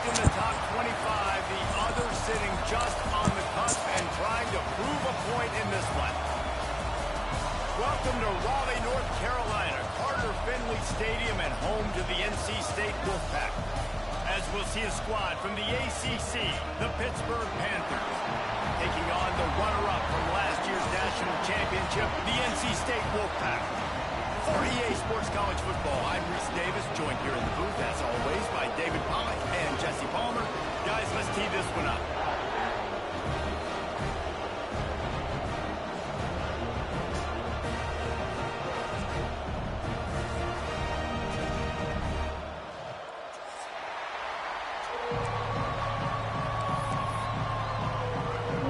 in the top 25, the other sitting just on the cusp and trying to prove a point in this one. Welcome to Raleigh, North Carolina, Carter Finley Stadium and home to the NC State Wolfpack. As we'll see a squad from the ACC, the Pittsburgh Panthers, taking on the runner-up from last year's national championship, the NC State Wolfpack. For EA Sports College Football, I'm Reese Davis, joined here in the booth, as always, by David Pollack and Jesse Palmer. Guys, let's tee this one up.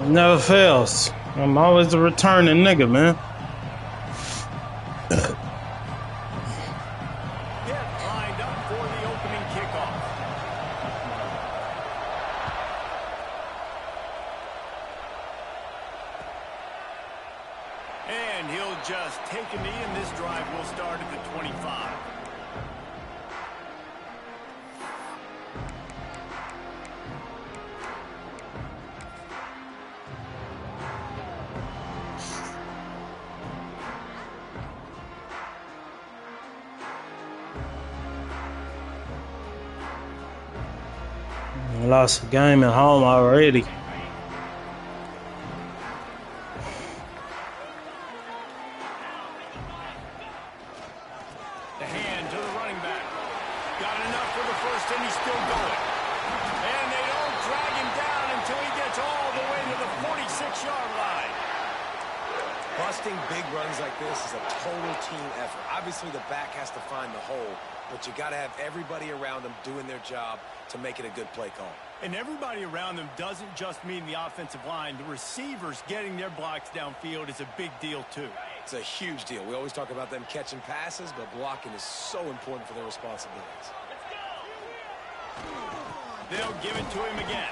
Never fails. I'm always a returning nigga, man. Lined up for the opening kickoff. And he'll just take a knee, and this drive will start at the 25. Lost a game at home already. The hand to the running back. Got enough for the first, and he's still going. And they don't drag him down until he gets all the way to the 46-yard line. Busting big runs like this is a total team effort. Obviously, the back has to find the hole, but you got to have everybody around them doing their job to make it a good play call. And everybody around them doesn't just mean the offensive line. The receivers getting their blocks downfield is a big deal, too. It's a huge deal. We always talk about them catching passes, but blocking is so important for their responsibilities. They'll give it to him again.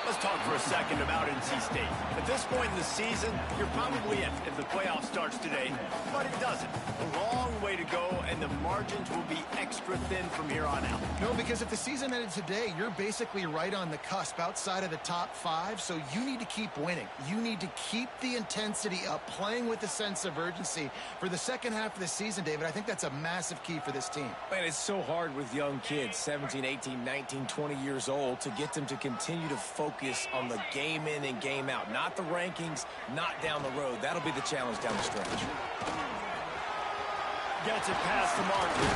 Let's talk for a second about NC State. At this point in the season, you're probably in if the playoff starts today, but it doesn't. A long way to go, and the margins will be extra thin from here on out. No, because if the season ended today, you're basically right on the cusp outside of the top 5, so you need to keep winning. You need to keep the intensity up, playing with a sense of urgency for the second half of the season, David. I think that's a massive key for this team. Man, it's so hard with young kids, 17, 18, 19, 20 years old, to get them to continue to focus on the game in and game out, not the rankings, not down the road. That'll be the challenge down the stretch. Gets it past the marker.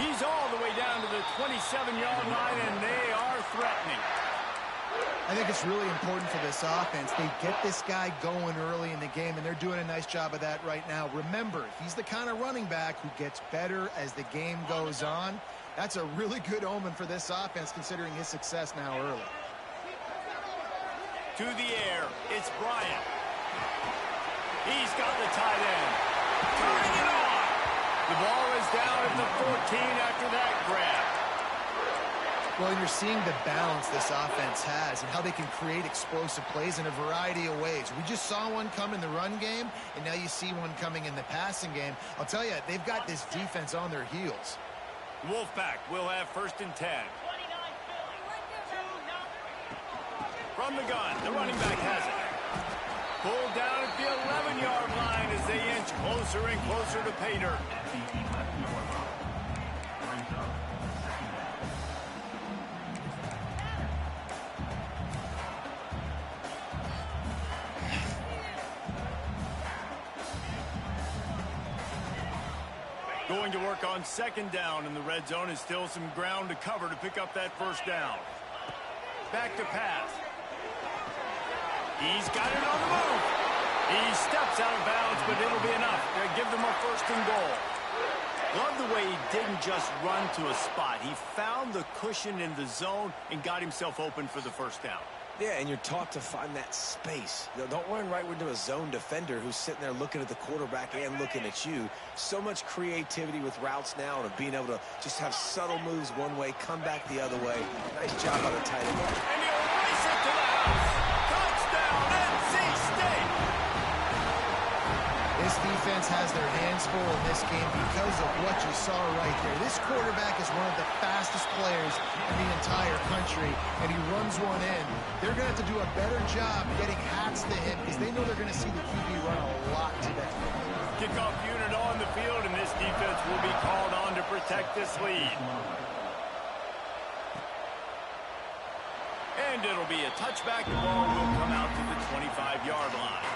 He's all the way down to the 27-yard line, and they are threatening. I think it's really important for this offense. They get this guy going early in the game, and they're doing a nice job of that right now. Remember, he's the kind of running back who gets better as the game goes on. That's a really good omen for this offense, considering his success now early. To the air, it's Bryant. He's got the tight end. Turning it on. The ball is down at the 14 after that grab. Well, you're seeing the balance this offense has and how they can create explosive plays in a variety of ways. We just saw one come in the run game, and now you see one coming in the passing game. I'll tell you, they've got this defense on their heels. Wolfpack will have 1st and 10. From the gun, the running back has it. Pulled down at the 11-yard line as they inch closer and closer to pay dirt. Going to work on 2nd down in the red zone, and still some ground to cover to pick up that 1st down. Back to pass. He's got it on the move. He steps out of bounds, but it'll be enough to give them a 1st and goal. Love the way he didn't just run to a spot. He found the cushion in the zone and got himself open for the 1st down. Yeah, and you're taught to find that space. You know, don't run right into a zone defender who's sitting there looking at the quarterback and looking at you. So much creativity with routes now and of being able to just have subtle moves one way, come back the other way. Nice job on the tight end. And he'll race it to the house. Touchdown, NC State. This defense has their hands full in this game because of what you saw right there. This quarterback is one of the fastest players in the entire country, and he runs one in. They're going to have to do a better job getting hats to him because they know they're going to see the QB run a lot today. Kickoff unit on the field, and this defense will be called on to protect this lead. And it'll be a touchback. The ball will come out to the 25-yard line.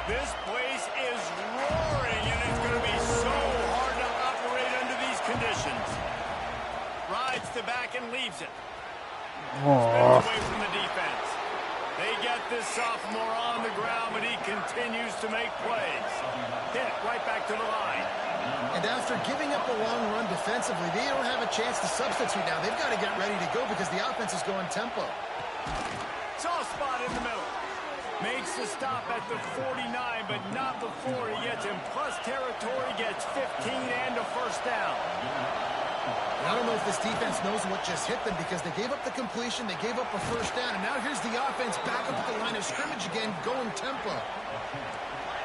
This place is roaring, and it's going to be so hard to operate under these conditions. Rides the back and leaves it. Spins away from the defense. They get this sophomore on the ground, but he continues to make plays. Hit right back to the line. And after giving up a long run defensively, they don't have a chance to substitute now. They've got to get ready to go because the offense is going tempo. Soft spot in the middle. Makes the stop at the 49, but not before he gets in plus territory, gets 15 and a first down. I don't know if this defense knows what just hit them because they gave up the completion, they gave up a first down, and now here's the offense back up at the line of scrimmage again, going tempo.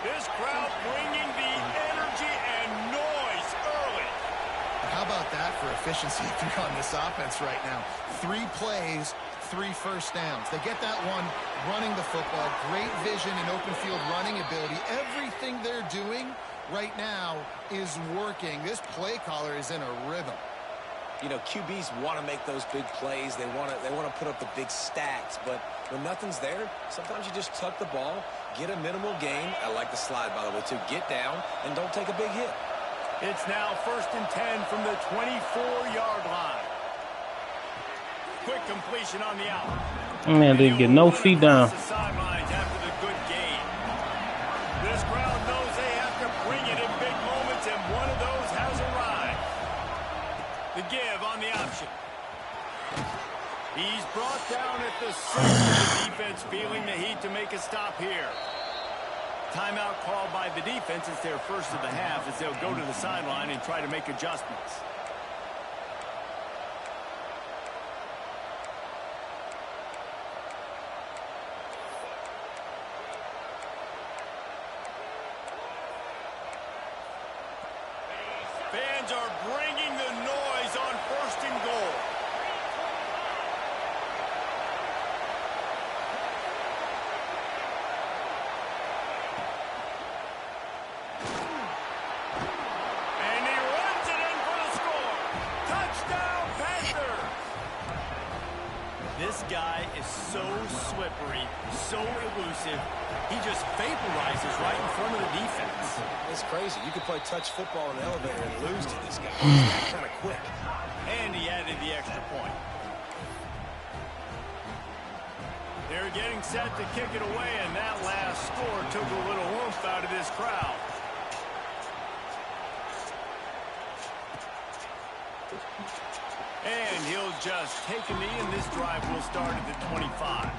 This crowd bringing the energy and noise early. How about that for efficiency if you're on this offense right now? 3 plays, 3 first downs. They get that one running the football, great vision and open field running ability. Everything they're doing right now is working. This play caller is in a rhythm. You know, QBs want to make those big plays. They want to put up the big stats. But when nothing's there, sometimes you just tuck the ball, get a minimal gain. I like the slide, by the way, too. Get down and don't take a big hit. It's now 1st and 10 from the 24-yard line. Quick completion on the out. Man, didn't get no feet down. The sidelines after the good gain. This crowd knows they have to bring it in big moments, and one of those has arrived. The give on the option. He's brought down at the 6. The defense feeling the heat to make a stop here. Timeout called by the defense. It's their first of the half as they'll go to the sideline and try to make adjustments. Fans are bringing the noise on 1st and goal. And he runs it in for the score. Touchdown, Panther. This guy is so slippery, so elusive. He just vaporizes right in front of the defense. It's crazy. You could play touch football in an elevator and lose to this guy. He's that kind of quick. And he added the extra point. They're getting set to kick it away, and that last score took a little oomph out of this crowd. And he'll just take a knee, and this drive will start at the 25.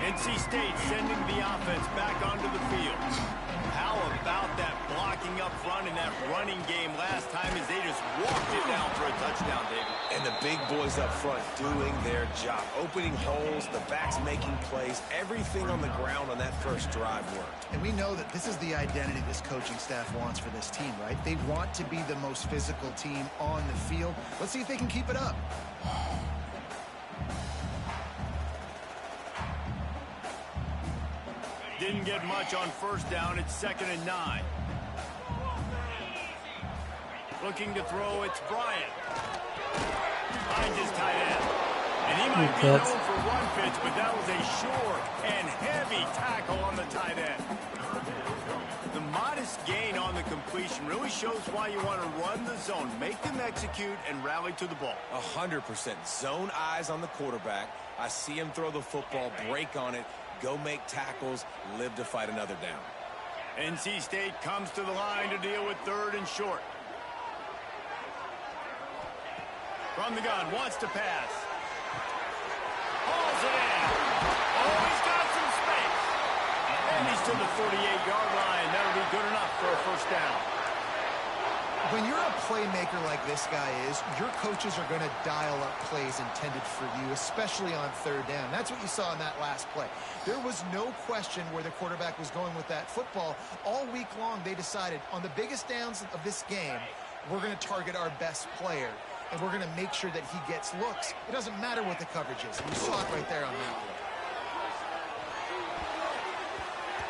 NC State sending the offense back onto the field. How about that blocking up front and that running game last time as they just walked it down for a touchdown, David? And the big boys up front doing their job. Opening holes, the backs making plays. Everything on the ground on that first drive worked. And we know that this is the identity this coaching staff wants for this team, right? They want to be the most physical team on the field. Let's see if they can keep it up. Didn't get much on first down. It's 2nd and 9. Looking to throw, it's Bryant. Finds his tight end. And he might be known for run fits, but that was a sure and heavy tackle on the tight end. The modest gain on the completion really shows why you want to run the zone, make them execute, and rally to the ball. 100%. Zone eyes on the quarterback. I see him throw the football, break on it, go make tackles, live to fight another down. NC State comes to the line to deal with 3rd and short. From the gun, wants to pass. Hauls it in. Oh, he's got some space. And he's to the 48-yard line. That'll be good enough for a first down. When you're a playmaker like this guy is, your coaches are going to dial up plays intended for you, especially on 3rd down. That's what you saw in that last play. There was no question where the quarterback was going with that football. All week long, they decided on the biggest downs of this game, we're going to target our best player, and we're going to make sure that he gets looks. It doesn't matter what the coverage is. And you saw it right there on that play.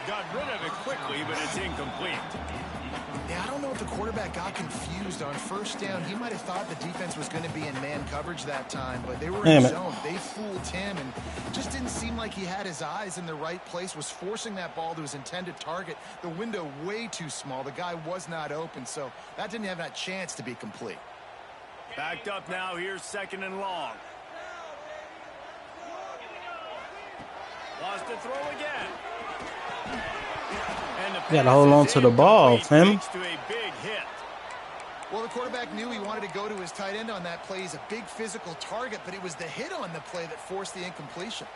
Got rid of it quickly, but it's incomplete. Yeah, I don't know if the quarterback got confused on 1st down. He might have thought the defense was going to be in man coverage that time, but they were in zone. They fooled him, and just didn't seem like he had his eyes in the right place, was forcing that ball to his intended target. The window way too small. The guy was not open, so that didn't have that chance to be complete. Backed up now. Here's 2nd and long. Lost to throw again. You gotta hold on to the ball, Tim. Well, the quarterback knew he wanted to go to his tight end on that play. He's a big physical target, but it was the hit on the play that forced the incompletion.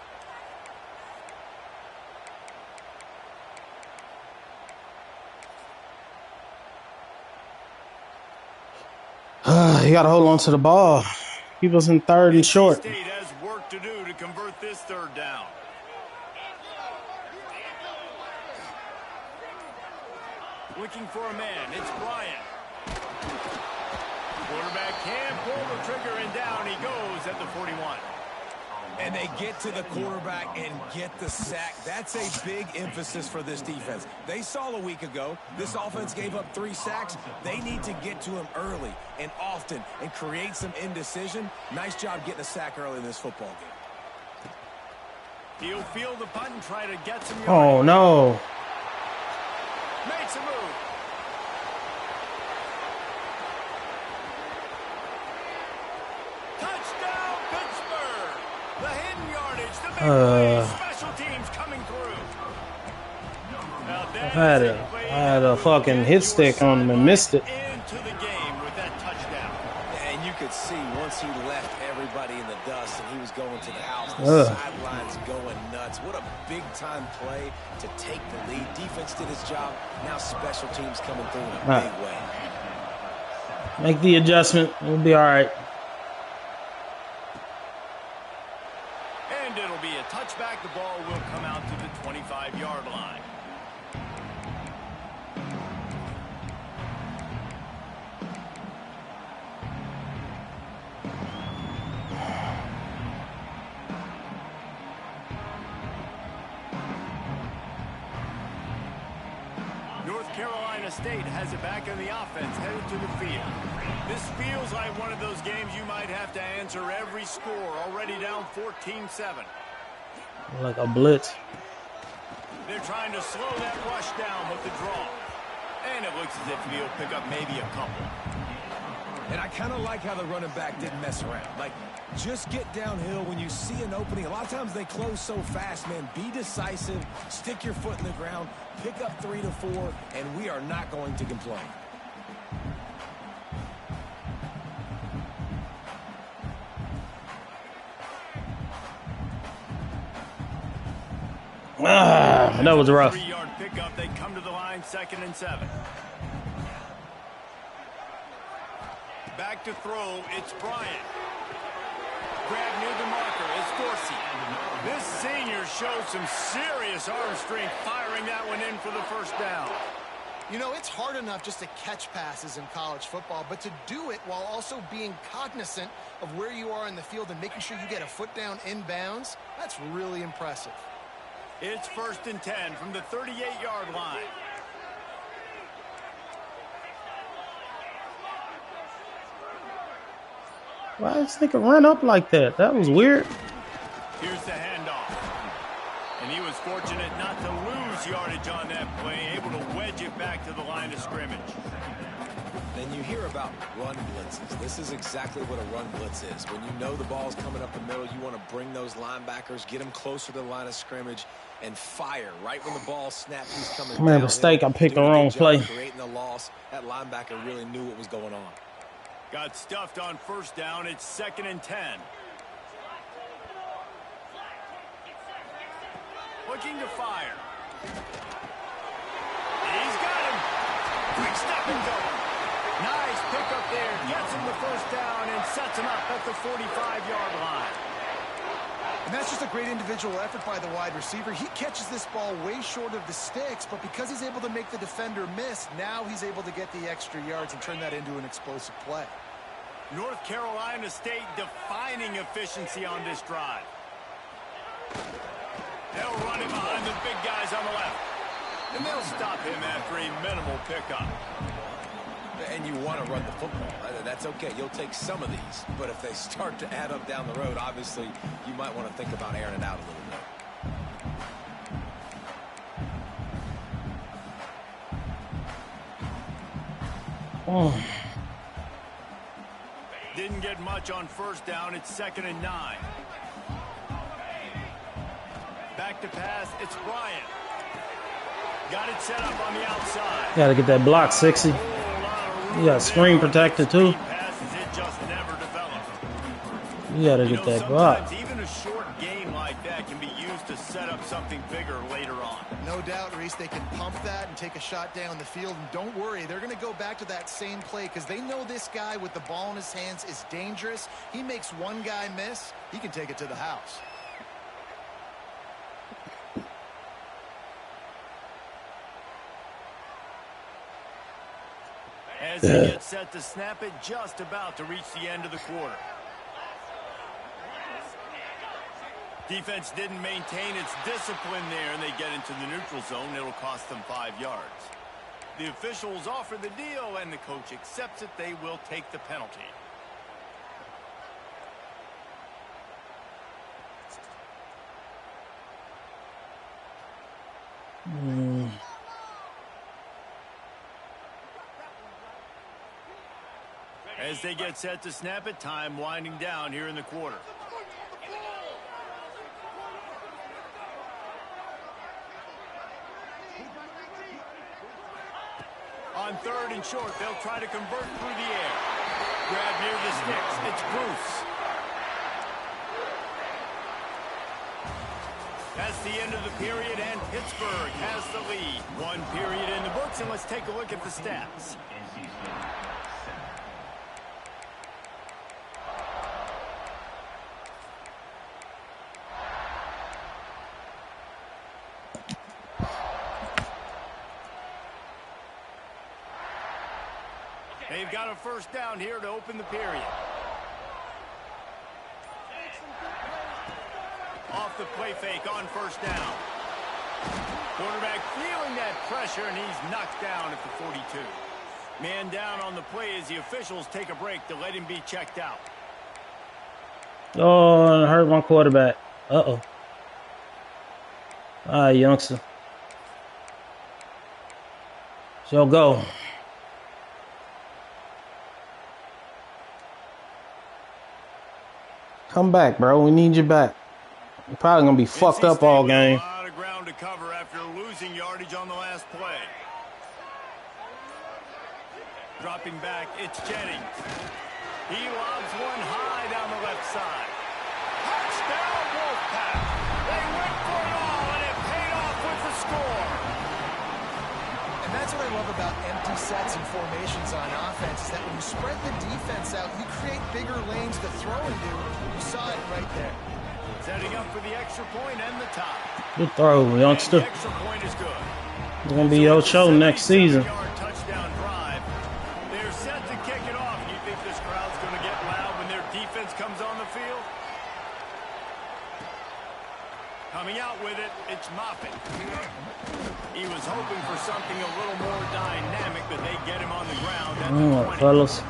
You gotta hold on to the ball. He was in 3rd and short. State has work to do to convert this 3rd down. Looking for a man. It's Bryant. Quarterback can pull the trigger, and down he goes at the 41. And they get to the quarterback and get the sack. That's a big emphasis for this defense. They saw a week ago, this offense gave up 3 sacks. They need to get to him early and often and create some indecision. Nice job getting a sack early in this football game. He'll field the punt and try to get some yards. Oh, no. Makes a move. Touchdown, Pittsburgh. The hidden yardage, the big play. Special teams coming through. I had a fucking hit stick on him and missed it. Into the game with that touchdown. And you could see once he left everybody in the dust and he was going to the house, the sidelines going nuts. What a big-time play to take the lead. Defense did his job. Now special teams coming through in a big way. Make the adjustment. We'll be all right. And it'll be a touchback. The ball will come out to the 25-yard line. State has it back in the offense, headed to the field. This feels like one of those games you might have to answer every score, already down 14-7. Like a blitz. They're trying to slow that rush down with the draw. And it looks as if he'll pick up maybe a couple. And I kind of like how the running back didn't mess around. Like, just get downhill when you see an opening. A lot of times they close so fast, man. Be decisive, stick your foot in the ground, pick up 3 to 4, and we are not going to complain. That was rough. 3-yard pickup. They come to the line, 2nd and 7. Back to throw. It's Bryant. Grab near the marker. It's Dorsey. This senior shows some serious arm strength, firing that one in for the first down. You know, it's hard enough just to catch passes in college football, but to do it while also being cognizant of where you are in the field and making sure you get a foot down inbounds, that's really impressive. It's 1st and 10 from the 38-yard line. Why did this nigga run up like that? That was weird. Here's the handoff. And he was fortunate not to lose yardage on that play, able to wedge it back to the line of scrimmage. And you hear about run blitzes. This is exactly what a run blitz is. When you know the ball's coming up the middle, you want to bring those linebackers, get them closer to the line of scrimmage, and fire right when the ball snaps. He's coming My down. mistake. I picked the wrong play. Creating the loss. That linebacker really knew what was going on. Got stuffed on first down. It's 2nd and 10. Looking to fire. He's got him. Quick step and go. Nice pickup there. Gets him the first down and sets him up at the 45-yard line. And that's just a great individual effort by the wide receiver. He catches this ball way short of the sticks, but because he's able to make the defender miss, now he's able to get the extra yards and turn that into an explosive play. North Carolina State defining efficiency on this drive. They'll run him behind the big guys on the left. And they'll stop him after a minimal pickup. And you want to run the football. That's okay. You'll take some of these. But if they start to add up down the road, obviously, you might want to think about airing it out a little bit. Oh. Didn't get much on first down. It's 2nd and 9. Back to pass. It's Bryant. Got it set up on the outside. Gotta get that block, 60. You got screen protected too. You gotta get that block. Even a short game like that can be used to set up something bigger later on. No doubt, Reese, they can pump that and take a shot down the field. And don't worry, they're going to go back to that same play because they know this guy with the ball in his hands is dangerous. He makes one guy miss, he can take it to the house. As they get set to snap it, just about to reach the end of the quarter. Defense didn't maintain its discipline there, and they get into the neutral zone. It'll cost them 5 yards. The officials offer the deal, and the coach accepts it. They will take the penalty. As they get set to snap it, time winding down here in the quarter. On 3rd and short, they'll try to convert through the air. Grab near the sticks. It's Bruce. That's the end of the period, and Pittsburgh has the lead. 1 period in the books, and let's take a look at the stats. They've got a first down here to open the period. Off the play fake on first down. Quarterback feeling that pressure, and he's knocked down at the 42. Man down on the play as the officials take a break to let him be checked out. Oh, I hurt my quarterback. Uh-oh. All right, youngster. So go. Come back, bro. We need you back. You're probably going to be fucked up all game. A lot of ground to cover after losing yardage on the last play. Dropping back, it's Jennings. He lobs one high down the left side. Touchdown, Wolfpack. They went for it all, and it paid off with the score. And that's what I love about empty sets and formations on offense, is that when you spread the defense out, you create bigger lanes to throw into. You saw it right there. Setting up for the extra point and the tie. Good throw, youngster. The extra point is good. It's going to be your show next season. Touchdown drive. They're set to kick it off. You think this crowd's going to get loud when their defense comes on the field? Coming out with it, it's Moffitt. He was hoping for something a little more dynamic, but they get him on the ground at the 20. Fellas.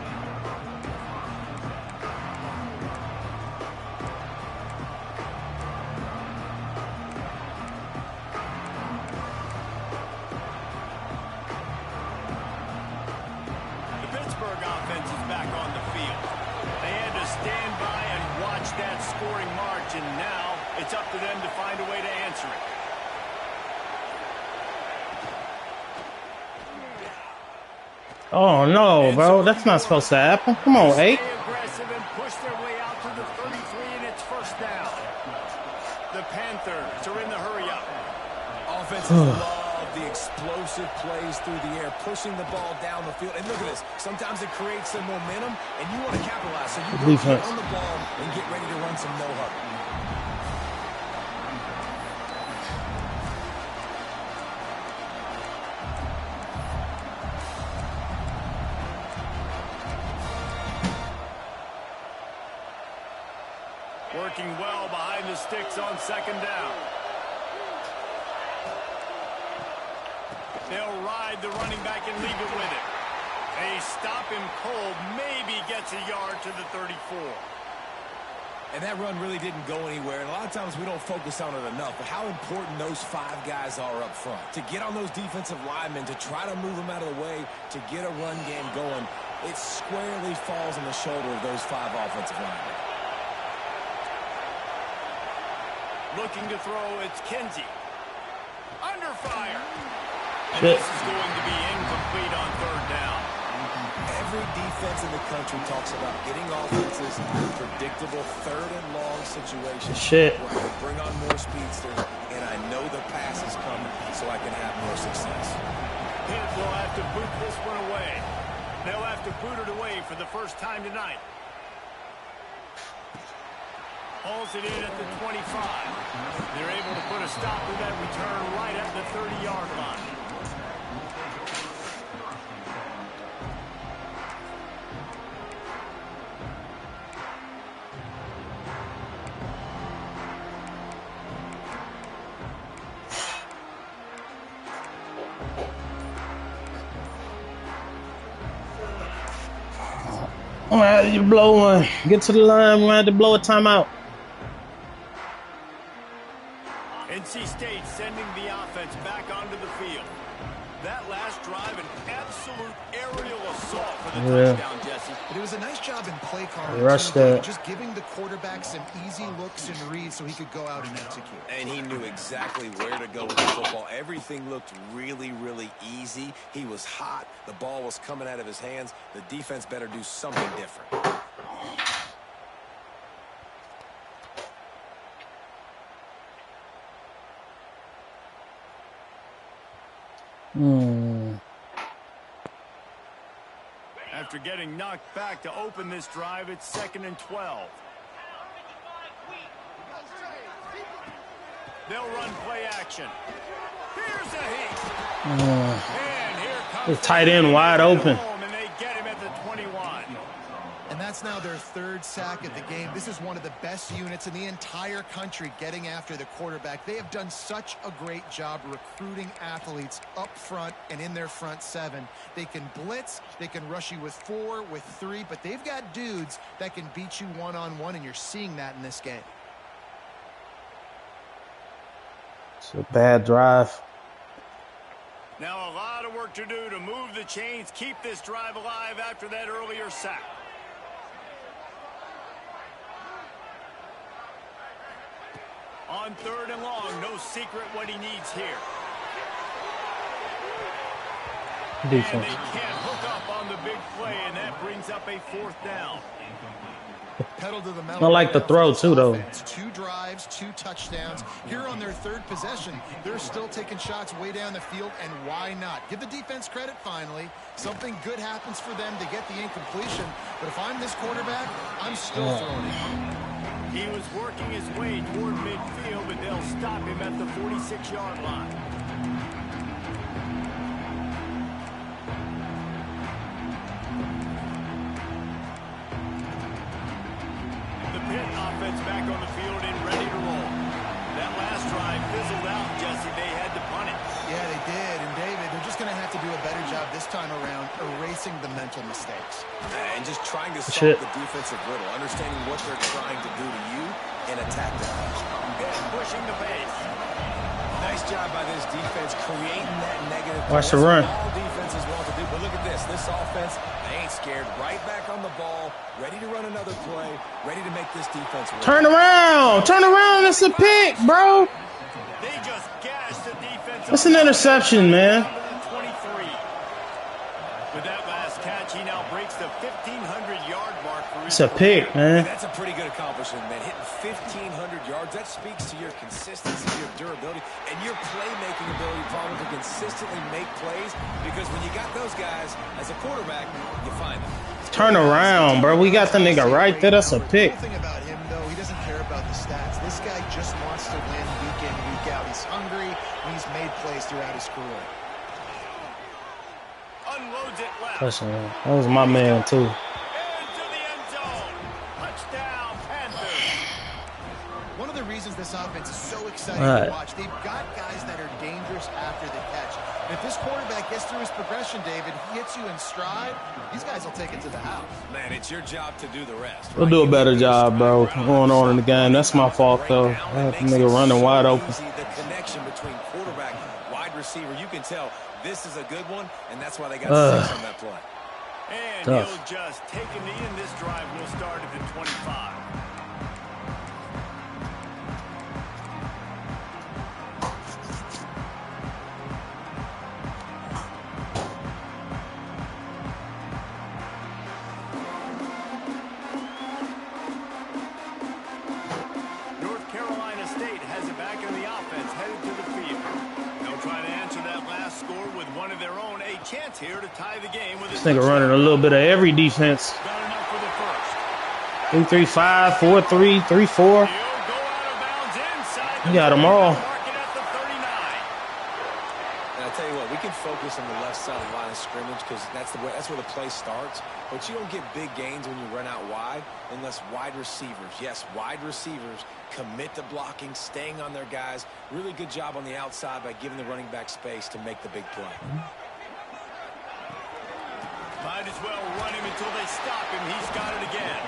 scoring march, and now it's up to them to find a way to answer it. Oh no, bro. That's not supposed to happen. Come on, 8. Stay aggressive and push their way out to the 33, and it's first down. The Panthers are in the hurry-up. Offenses love the explosive plays through the air, pushing the ball down the field. And look at this. Sometimes it creates some momentum, and you want to capitalize. So you go get on the ball and get ready to run some no-huddle. Working well behind the sticks on second down. They'll ride the running back and leave it with it. They stop him cold, maybe gets a yard to the 34. And that run really didn't go anywhere. And a lot of times we don't focus on it enough. But how important those 5 guys are up front. To get on those defensive linemen, to try to move them out of the way, to get a run game going, it squarely falls on the shoulder of those 5 offensive linemen. Looking to throw, it's Kinsey. Under fire. And Shit. this is going to be incomplete on third down. Every defense in the country talks about getting offenses in predictable third and long situations. Shit. Where I can bring on more speedsters, and I know the pass is coming, so I can have more success. Pitt will have to boot this one away. They'll have to boot it away for the first time tonight. Hauls it in at the 25. They're able to put a stop to that return right at the 30-yard line. All right, you blow one. Get to the line. We're going to have to blow a timeout. NC State sending the offense back onto the field. That last drive, an absolute aerial assault for the touchdown, Jesse. But it was a nice job in play calling. Rushed that. Just giving the quarterback some easy looks and reads so he could go out and execute. And he knew exactly where to go with the football. Everything looked really, really easy. He was hot. The ball was coming out of his hands. The defense better do something different. After getting knocked back to open this drive, it's 2nd and 12. They'll run play action. Here's a heat. And here comes the tight end wide open. And they get him at the 21. And that's now their 3rd sack of the game. This is one of the best units in the entire country getting after the quarterback. They have done such a great job recruiting athletes up front and in their front 7. They can blitz, they can rush you with 4, with 3, but they've got dudes that can beat you one-on-one, and you're seeing that in this game. It's a bad drive. Now a lot of work to do to move the chains, keep this drive alive after that earlier sack. On 3rd and long, no secret what he needs here. Defense. And they can't hook up on the big play, and that brings up a 4th down. Pedal to the metal. I like the throw, too, though. 2 drives, 2 touchdowns. Here on their 3rd possession, they're still taking shots way down the field, and why not? Give the defense credit finally. Something good happens for them to get the incompletion, but if I'm this quarterback, I'm still throwing it. He was working his way toward midfield, but they'll stop him at the 46-yard line. The Pitt offense back on the field and ready to roll. That last drive fizzled out, Jesse. They had to punt it. Yeah, they did. And David, they're just going to have to do a better job this time around erasing the mental mistakes. And just trying to solve the defensive riddle, understanding what they're trying to do to you and attack that. And pushing the pace. Nice Nice job by this defense creating that negative. Watch the run. All defenses want to do, but look at this. This offense, they ain't scared. Right back on the ball, ready to run another play, ready to make this defense work. Turn around. Turn around. It's a pick, bro. They just gashed the defense. It's an interception, man. 23. With that last catch, he now breaks the 1,500-yard mark for his It's a pick, man. That's a pretty good accomplishment, man. Hitting 1,500 yards, that speaks to your consistency, your durability, and your playmaking ability, Palmer, to consistently make plays, because when you got those guys as a quarterback, you find them. Turn around, bro. We got the nigga right there. That's a pick. The thing about him, though, he doesn't care about the stats. This guy just wants to win week in, week out. He's hungry, and he's made plays throughout his career. Unloads it left. Touchdown. That was my man, too. Into the end zone. Touchdown, Panthers. One of the reasons this offense is so exciting to watch, they've got guys that are dangerous after the catch. And if this quarterback gets through his progression, David, he hits you in stride, these guys will take it to the house. Man, it's your job to do the rest. We'll do a better job, bro, going on in the game. That's my fault, though. I had the nigga running wide open. The connection between quarterback, wide receiver, you can tell this is a good one, and that's why they got 6 on that play. And Tough. he'll just take a knee, and this drive will start at the 25. North Carolina State has it back in the offense, headed to the field. They'll try to answer that last score with one of their own. A chance here to tie the game with This nigga running a little bit of every defense. Got enough for the first. 3-3-5, 4-3, 3-4. He'll go out of bounds inside the He got them all. mark it at the 39. And I tell you what, we can focus on the left side of the line of scrimmage because that's where the play starts. But you don't get big gains when you run out wide unless wide receivers, yes, wide receivers commit to blocking, staying on their guys. Really good job on the outside by giving the running back space to make the big play. Might as well run him until they stop him. He's got it again.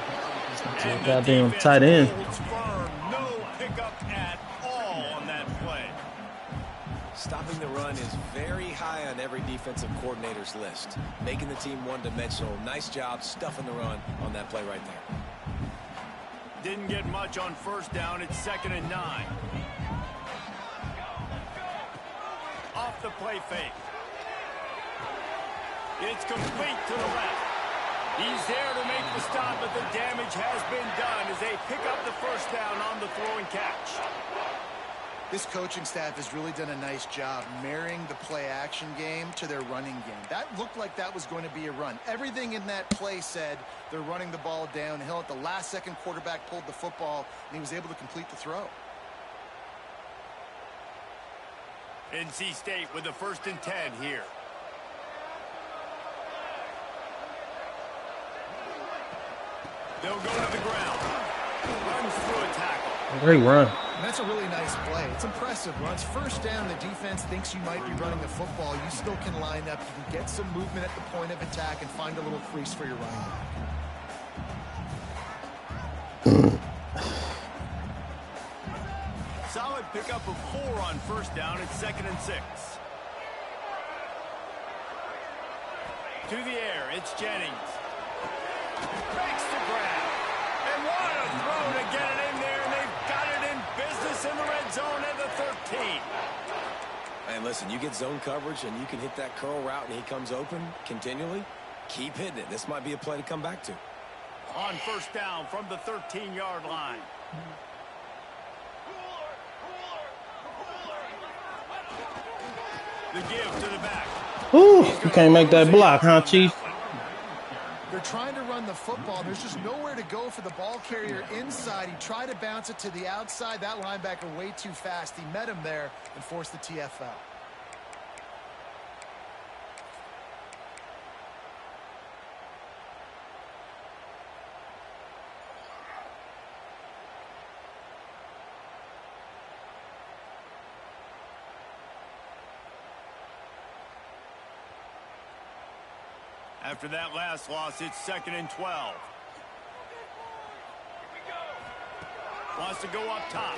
And the Goddamn defense tight end. holds firm. No pickup at all on that play. Stopping the run is very high on every defensive coordinator's list. Making the team one-dimensional. Nice job stuffing the run on that play right there. Didn't get much on first down. It's 2nd and 9. Off the play fake. It's complete to the left. He's there to make the stop, but the damage has been done as they pick up the first down on the throw and catch. This coaching staff has really done a nice job marrying the play-action game to their running game. That looked like that was going to be a run. Everything in that play said they're running the ball downhill. At the last second, quarterback pulled the football, and he was able to complete the throw. NC State with the 1st and 10 here. They'll go to the ground. Runs through a tackle. Great run. And that's a really nice play. It's impressive. Once first down, the defense thinks you might be running the football. You still can line up. You can get some movement at the point of attack and find a little crease for your running back. Solid pickup of 4 on first down. It's 2nd and 6. To the air, it's Jennings. Makes the grab. And what a throw to get it in there. And they've got it in business in the red zone at the 13. And listen, you get zone coverage and you can hit that curl route and he comes open continually. Keep hitting it. This might be a play to come back to. On first down from the 13-yard line. The give to the back. Ooh, you can't make that block, huh, Chief? They're trying to run the football. There's just nowhere to go for the ball carrier inside. He tried to bounce it to the outside. That linebacker way too fast. He met him there and forced the TFL. After that last loss, it's 2nd and 12. Wants to go up top.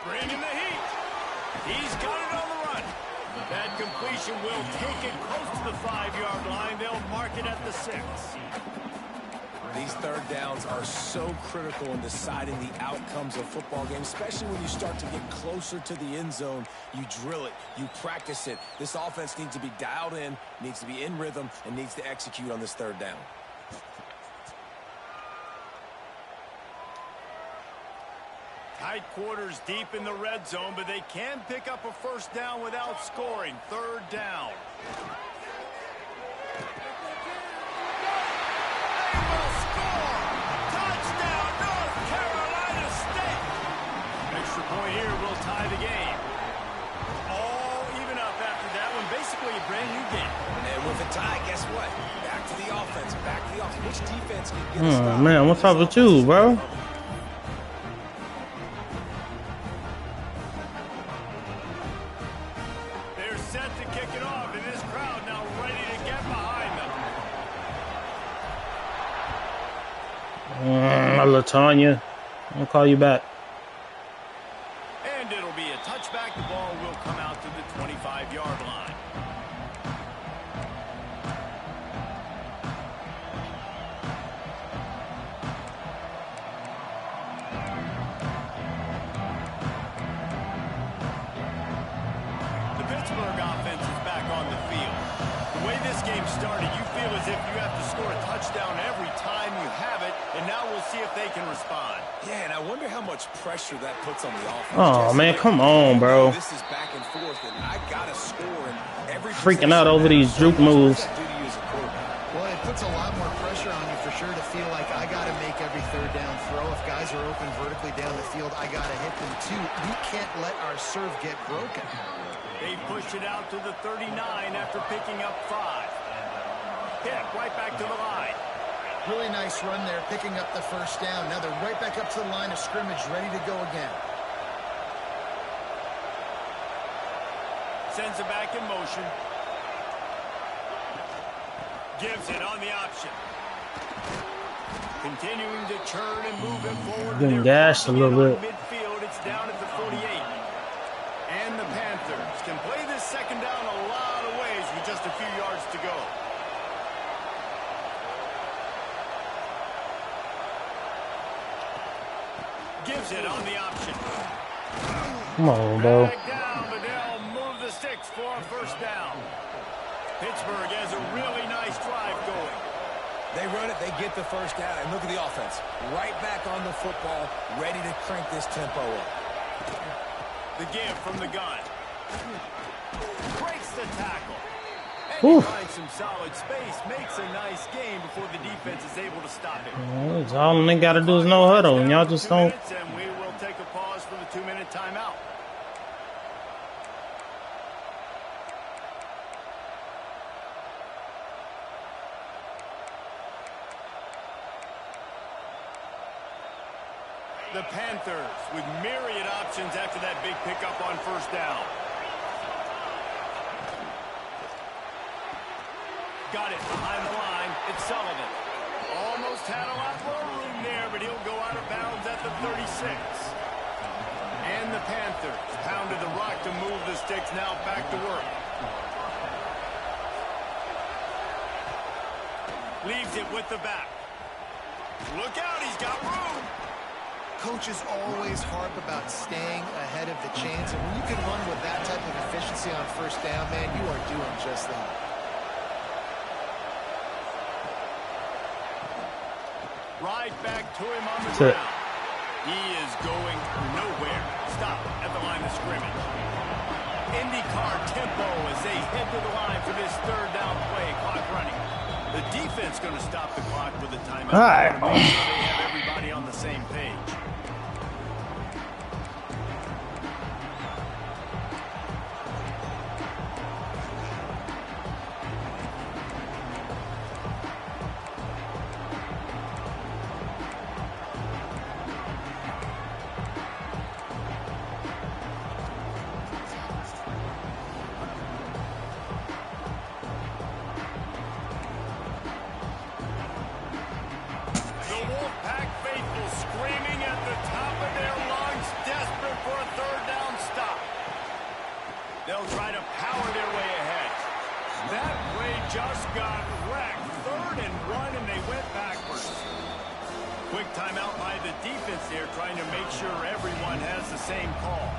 Bring in the heat. He's got it on the run. That completion will take it close to the 5-yard line. They'll mark it at the 6. These third downs are so critical in deciding the outcomes of football games, especially when you start to get closer to the end zone. You drill it, you practice it. This offense needs to be dialed in, needs to be in rhythm, and needs to execute on this third down. Tight quarters deep in the red zone, but they can pick up a first down without scoring. Third down. They will score! Touchdown, North Carolina State! Extra point here will tie the game. All even up after that one. Basically a brand new game. And with a tie, guess what? Back to the offense. Back to the offense. Which defense can get a stop? Oh man, what's up with you, bro? LaTanya, I'll call you back. And it'll be a touchback. The ball will come out to the 25-yard line. The Pittsburgh offense is back on the field. The way this game started, you feel as if you have to score a touchdown every time you have it, and now we'll see if they can respond. Yeah, and I wonder how much pressure that puts on the offense. Oh man, come on, bro. This is back and forth, and I gotta score in every freaking out over these juke moves. Well, it puts a lot more pressure on you for sure to feel like I gotta make every third down throw. If guys are open vertically down the field, I gotta hit them too. We can't let our serve get broken. They push it out to the 39 after picking up 5. Hit right back to the line. Really nice run there, picking up the first down. Now they're right back up to the line of scrimmage, ready to go again. Sends it back in motion. Gives it on the option. Continuing to churn and move it forward. Getting gashed a little bit. Midfield, it's down at the 48. And the Panthers can play this second down a lot of ways with just a few yards to go. Gives it on the option. Come on, bro. Down, but they'll move the sticks for a first down. Pittsburgh has a really nice drive going. They run it, they get the first down, and look at the offense. Right back on the football, ready to crank this tempo up. The give from the gun. Breaks the tackle. And he finds some solid space, makes a nice game before the defense is able to stop it. All they got to do is no huddle, and y'all just don't. And we will take a pause for the 2-minute timeout. The Panthers with myriad options after that big pickup on first down. Got it behind the line. It's Sullivan. Almost had a lot more room there, but he'll go out of bounds at the 36. And the Panthers pounded the rock to move the sticks. Now back to work. Leaves it with the back. Look out, he's got room. Coaches always harp about staying ahead of the chains, and when you can run with that type of efficiency on first down, man, you are doing just that. Right back to him on the ground. He is going nowhere. Stop at the line of scrimmage. IndyCar tempo as they head to the line for this third down play. Clock running. The defense going to stop the clock with a timeout. All right. Make sure they have everybody on the same page. The Wolfpack faithful screaming at just got wrecked. 3rd and 1, and they went backwards. Quick timeout by the defense there, trying to make sure everyone has the same call.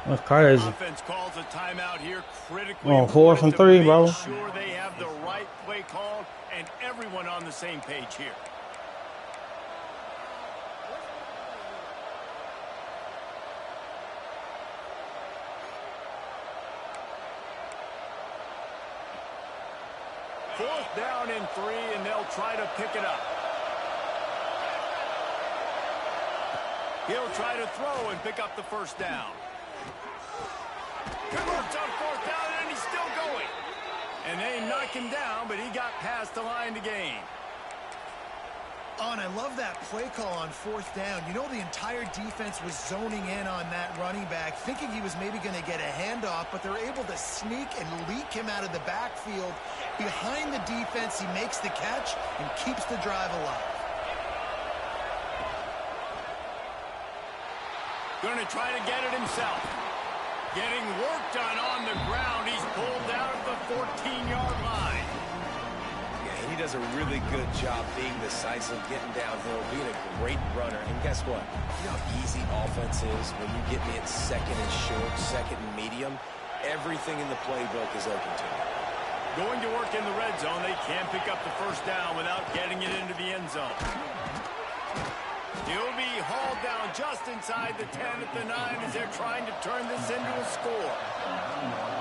That's crazy. Offense calls a timeout here, critically. Oh, 4th and 3, bro. Make sure they have the right play called and everyone on the same page here. Fourth down and 3, and they'll try to pick it up. He'll try to throw and pick up the first down. Converts on 4th down, and he's still going. And they knock him down, but he got past the line to gain. Oh, and I love that play call on 4th down. You know, the entire defense was zoning in on that running back, thinking he was maybe going to get a handoff, but they're able to sneak and leak him out of the backfield. Behind the defense, he makes the catch and keeps the drive alive. Going to try to get it himself. Getting work done on the ground. He's pulled down at the 14-yard line. Yeah, he does a really good job being decisive, getting downhill, being a great runner. And guess what? You know how easy offense is when you get me at 2nd and short, 2nd and medium? Everything in the playbook is open to him. Going to work in the red zone. They can't pick up the first down without getting it into the end zone. He'll be hauled down just inside the 10 at the 9 as they're trying to turn this into a score.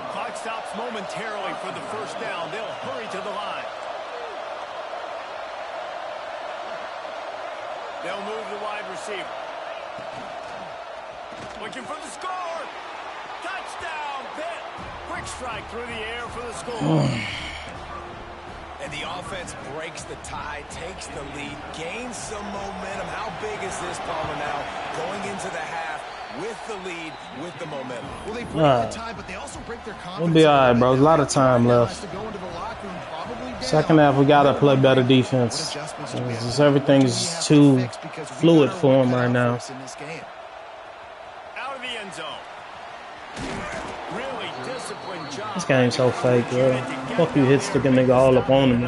Clock stops momentarily for the first down. They'll hurry to the line. They'll move the wide receiver. Looking for the score. Touchdown, Pitt. Quick strike through the air for the score. And the offense breaks the tie, takes the lead, gains some momentum. How big is this, Palmer, now? Going into the half with the lead, with the momentum. Well, they break the tie, but they also break their confidence. We'll be all right, bro. There's a lot of time left. Second half, we got to play better defense. Everything's too fluid for him right now. Out of the end zone. Really disciplined job. This game's so fake, bro. Fuck you, hit stick a nigga all up on him.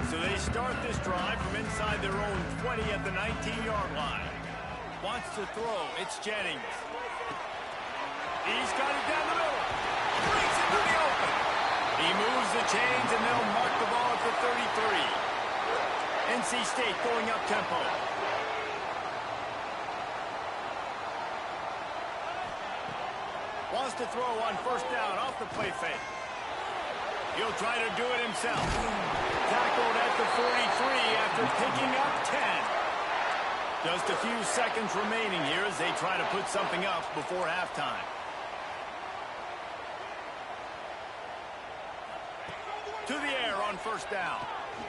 So they start this drive from inside their own 20 at the 19-yard line. Wants to throw. It's Jennings. He's got it down the middle. Brings it to the open. He moves the chains, and they'll mark the ball at the 33. NC State going up tempo. Wants to throw on first down off the play fake. He'll try to do it himself. Tackled at the 43 after picking up 10. Just a few seconds remaining here as they try to put something up before halftime. To the air on first down.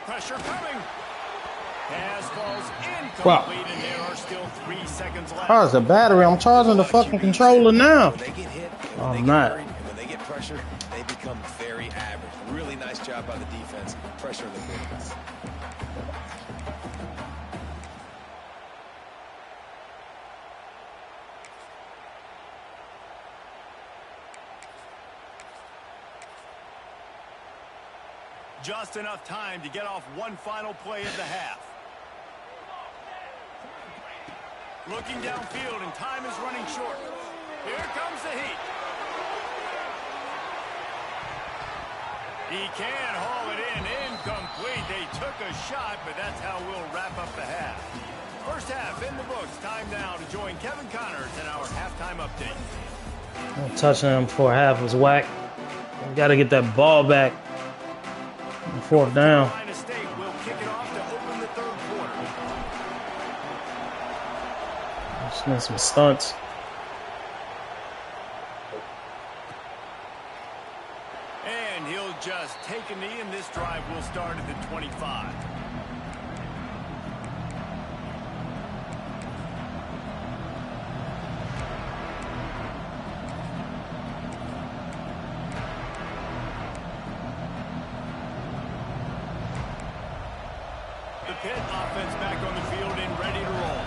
Pressure coming. Pass falls incomplete, and there are still 3 seconds left. Charge the battery. I'm charging the fucking controller now. Oh, I'm not. When they get pressured, they become very average. Really nice job by the defense. Pressure the defense. Just enough time to get off one final play at the half. Looking downfield, and time is running short. Here comes the heat. He can haul it in. Incomplete. They took a shot, but that's how we'll wrap up the half. First half in the books. Time now to join Kevin Connors in our halftime update. Touchdown before half was whack. We got to get that ball back. Fourth down. State will kick it off to open the third quarter. Doing some stunts. And he'll just take a knee, and this drive will start at the 25. The Pitt offense back on the field and ready to roll.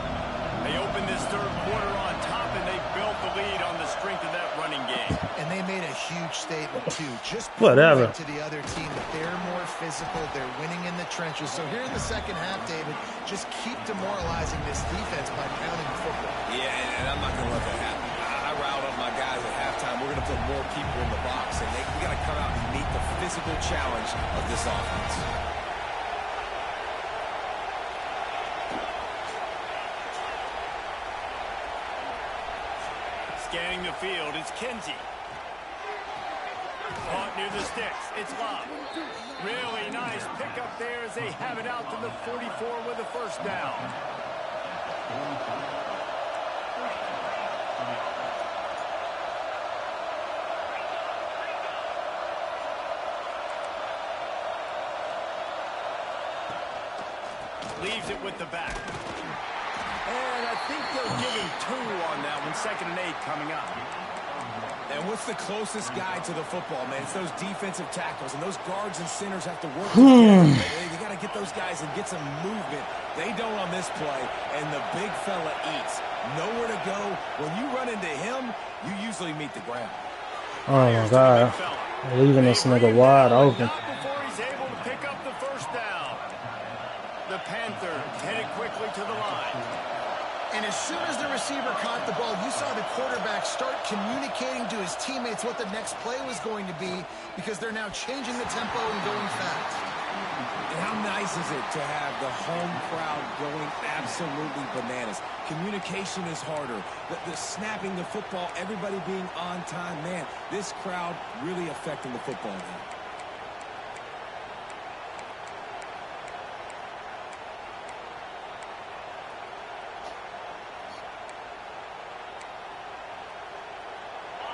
They open this third quarter on top, and they built the lead on the strength of that running game. And they made a huge statement, too. Just whatever to the other team that they're more physical. They're winning in the trenches. So here in the second half, David, just keep demoralizing this defense by pounding the football. Yeah, and I'm not going to let that happen. I riled up my guys at halftime. We're going to put more people in the box, and we got to come out and meet the physical challenge of this offense. Scanning the field, it's Kinsey. Caught near the sticks, it's Love. Really nice pickup there as they have it out to the 44 with a first down. Leaves it with the back. And I think they'll give him 2 on that one. 2nd and 8 coming up. And what's the closest guy to the football, man? It's those defensive tackles, and those guards and centers have to work together. They got to get those guys and get some movement. They don't on this play, and the big fella eats. Nowhere to go. When you run into him, you usually meet the ground. Oh my God. Leaving this nigga wide open. Not before he's able to pick up the first down. The Panthers headed quickly to the line. And as soon as the receiver caught the ball, you saw the quarterback start communicating to his teammates what the next play was going to be, because they're now changing the tempo and going fast. And how nice is it to have the home crowd going absolutely bananas? Communication is harder. The snapping the football, everybody being on time. Man, this crowd really affecting the football game.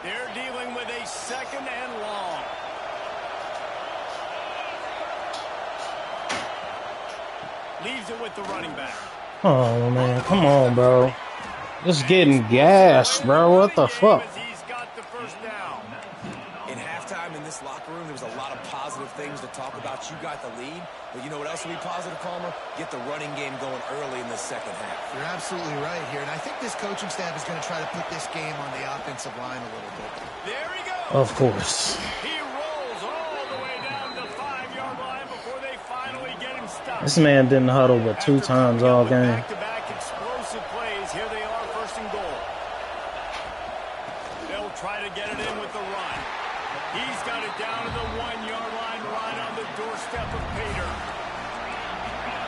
They're dealing with a 2nd and long. Leaves it with the running back. Oh man, come on, bro. Just getting gassed, bro. What the fuck? He's got the first down. In halftime in this locker room, there was a lot of positive things to talk about. You got the lead, but you know what else will be positive, Palmer? Get the running game going early in the second half. You're absolutely right here, and I think this coaching staff is going to try to put this game on the offensive line a little bit. There he goes. Of course. He rolls all the way down the 5-yard line before they finally get him stopped. This man didn't huddle but 2 times all game. Back-to-back explosive plays. Here they are, 1st and goal. They'll try to get it in with the run. He's got it down to the 1-yard line, right on the doorstep of Pater.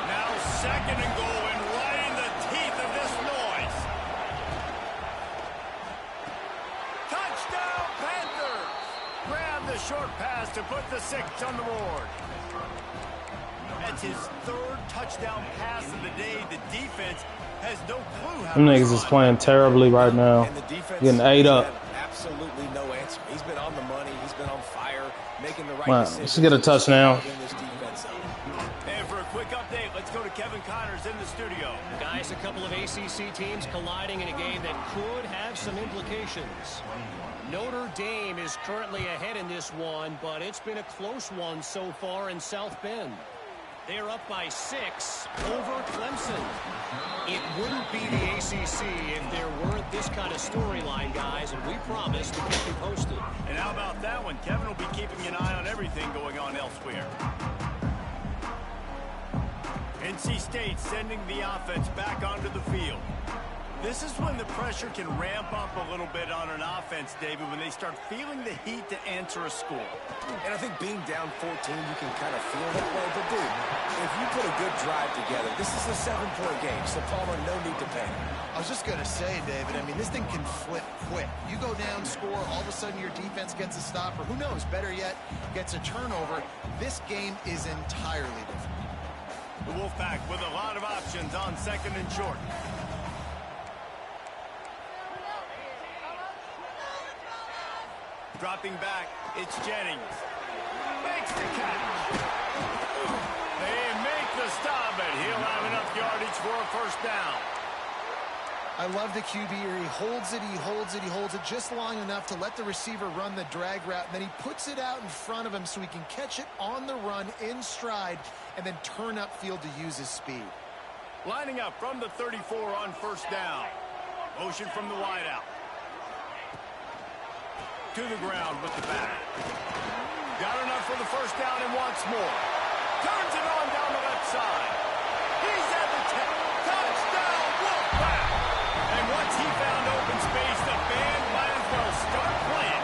Now 2nd and goal, and right in the teeth of this noise. Touchdown, Panthers! Grab the short pass to put the 6 on the board. That's his 3rd touchdown pass of the day. The defense has no clue how Them niggas is playing terribly right now. Getting ate up. Absolutely no answer. He's been on the money. He's been on fire, making the right Wow, decisions. let's get a touchdown. And for a quick update, let's go to Kevin Connors in the studio. Guys, a couple of ACC teams colliding in a game that could have some implications. Notre Dame is currently ahead in this one, but it's been a close one so far in South Bend. They're up by 6 over Clemson. It wouldn't be the ACC if there weren't this kind of storyline, guys, and we promise to keep you posted. And how about that one? Kevin will be keeping an eye on everything going on elsewhere. NC State sending the offense back onto the field. This is when the pressure can ramp up a little bit on an offense, David, when they start feeling the heat to answer a score. And I think being down 14, you can kind of feel that way. But, dude, if you put a good drive together, this is a 7-point game, so Palmer, no need to panic. I was just going to say, David, I mean, this thing can flip quick. You go down, score, all of a sudden your defense gets a stop, or who knows, better yet, gets a turnover. This game is entirely different. The Wolfpack with a lot of options on 2nd and short. Dropping back, it's Jennings. Makes the catch. They make the stop, but he'll have enough yardage for a first down. I love the QB here. He holds it, he holds it, he holds it just long enough to let the receiver run the drag route, and then he puts it out in front of him so he can catch it on the run in stride and then turn upfield to use his speed. Lining up from the 34 on first down. Motion from the wideout. To the ground with the back. Got enough for the first down and wants more. Turns it on down the left side. He's at the 10. Touchdown, Wolfpack! And once he found open space, the band might as well start playing.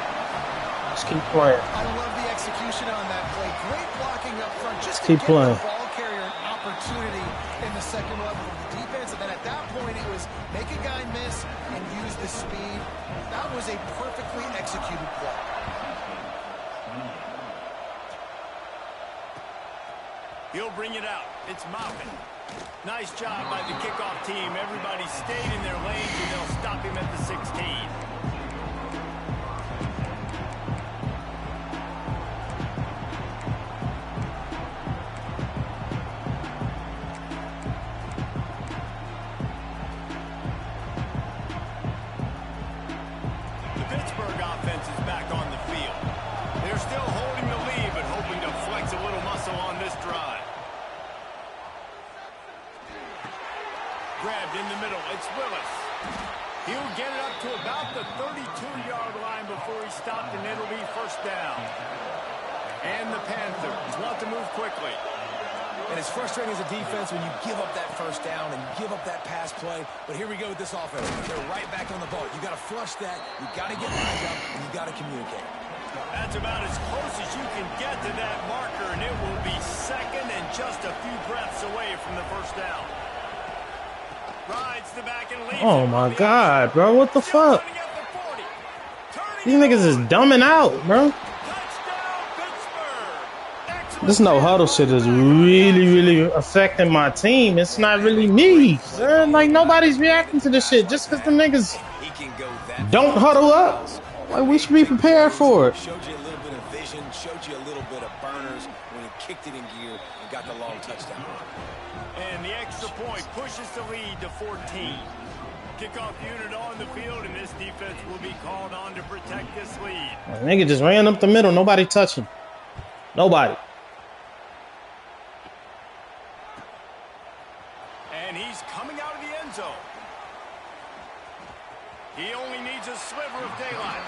Just keep playing. I love the execution on that play. Great blocking up front. Just to keep give playing. the ball carrier an opportunity in the second level of the defense. And then at that point, it was make a guy miss and use the speed. That was a perfectly executed play. He'll bring it out. It's Moffitt. Nice job by the kickoff team. Everybody stayed in their lanes, and they'll stop him at the 16. The Pittsburgh offense is back on the field. They're still holding the lead, but hoping to flex a little muscle on this drive. Grabbed in the middle. It's Willis. He'll get it up to about the 32-yard line before he's stopped, and it'll be first down. And the Panthers want to move quickly. And it's frustrating as a defense when you give up that first down and you give up that pass play. But here we go with this offense. They're right back on the ball. You got to flush that. You got to get lined up, and you got to communicate. That's about as close as you can get to that marker, and it will be second and just a few breaths away from the first down. Rides the back and leads. Oh my God, bro. What the fuck? These niggas is dumbing out, bro. This no huddle shit is really affecting my team. It's not really me. Like, nobody's reacting to this shit just because the niggas don't huddle up. Like, we should be prepared for it. Showed you a little bit of vision, showed you a little bit of burners when he kicked it in gear and got the long touchdown. And the extra point pushes the lead to 14. Kickoff unit on the field, and this defense will be called on to protect this lead. Nigga just ran up the middle. Nobody touching. Nobody. And he's coming out of the end zone. He only needs a sliver of daylight.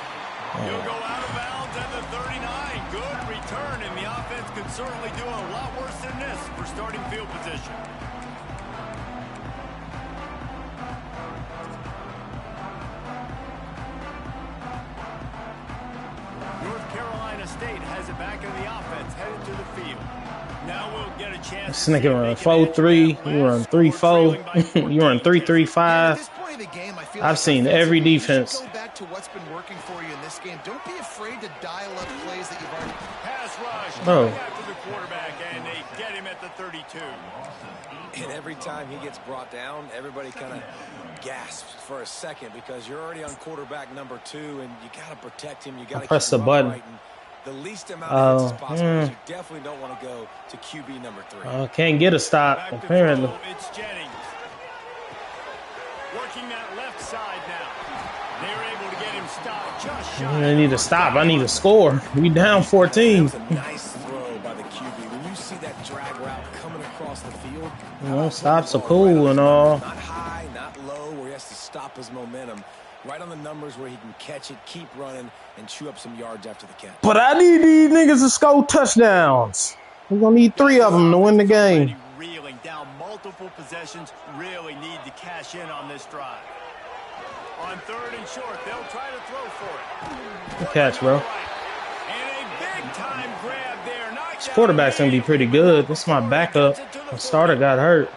He'll go out of bounds at the 39. Good return, and the offense could certainly do a lot worse than this for starting field position. North Carolina State has it back in the offense, headed to the field. Now we'll get a chance. This nigga run 4-3. You run 3-4. You run 3-3-5. I've seen every defense. Go back to what's been working for you in this game. Don't be afraid to dial up plays that you've already. Pass rush. Oh. After the quarterback, and they get him at the 32. And every time he gets brought down, everybody kind of gasps for a second because you're already on quarterback number 2, and you got to protect him. You got to press the button. Right, the least amount of hits as possible. You definitely don't want to go to QB number 3. Can't get a stop, apparently. It's Jennings. Working that left side now. They're able to get him stopped just shy. I need to stop. I need to score. We down 14. That was a nice throw by the QB. When you see that drag route coming across the field, You know, stops are cool and all. not high, not low, where he has to stop his momentum. Right on the numbers where he can catch it, keep running, and chew up some yards after the catch. But I need these niggas to score touchdowns. We're going to need 3 of them to win the game. Reeling down multiple possessions, really need to cash in on this drive. On 3rd and short, they'll try to throw for it. Good catch, bro. And a big-time grab there. This quarterback's going to be pretty good. This is my backup. My starter got hurt.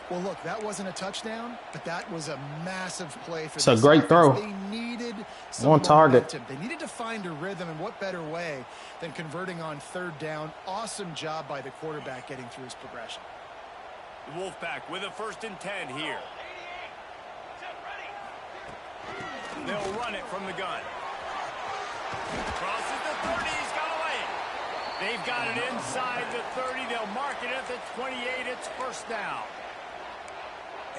Well, look, that wasn't a touchdown, but that was a massive play for It's a great throw. They needed some On target. momentum. They needed to find a rhythm, and what better way than converting on 3rd down. Awesome job by the quarterback getting through his progression. The Wolfpack with a 1st and 10 here. They'll run it from the gun. Crosses the 30. He's got to lay it. They've got it inside the 30. They'll mark it at the 28. It's first down.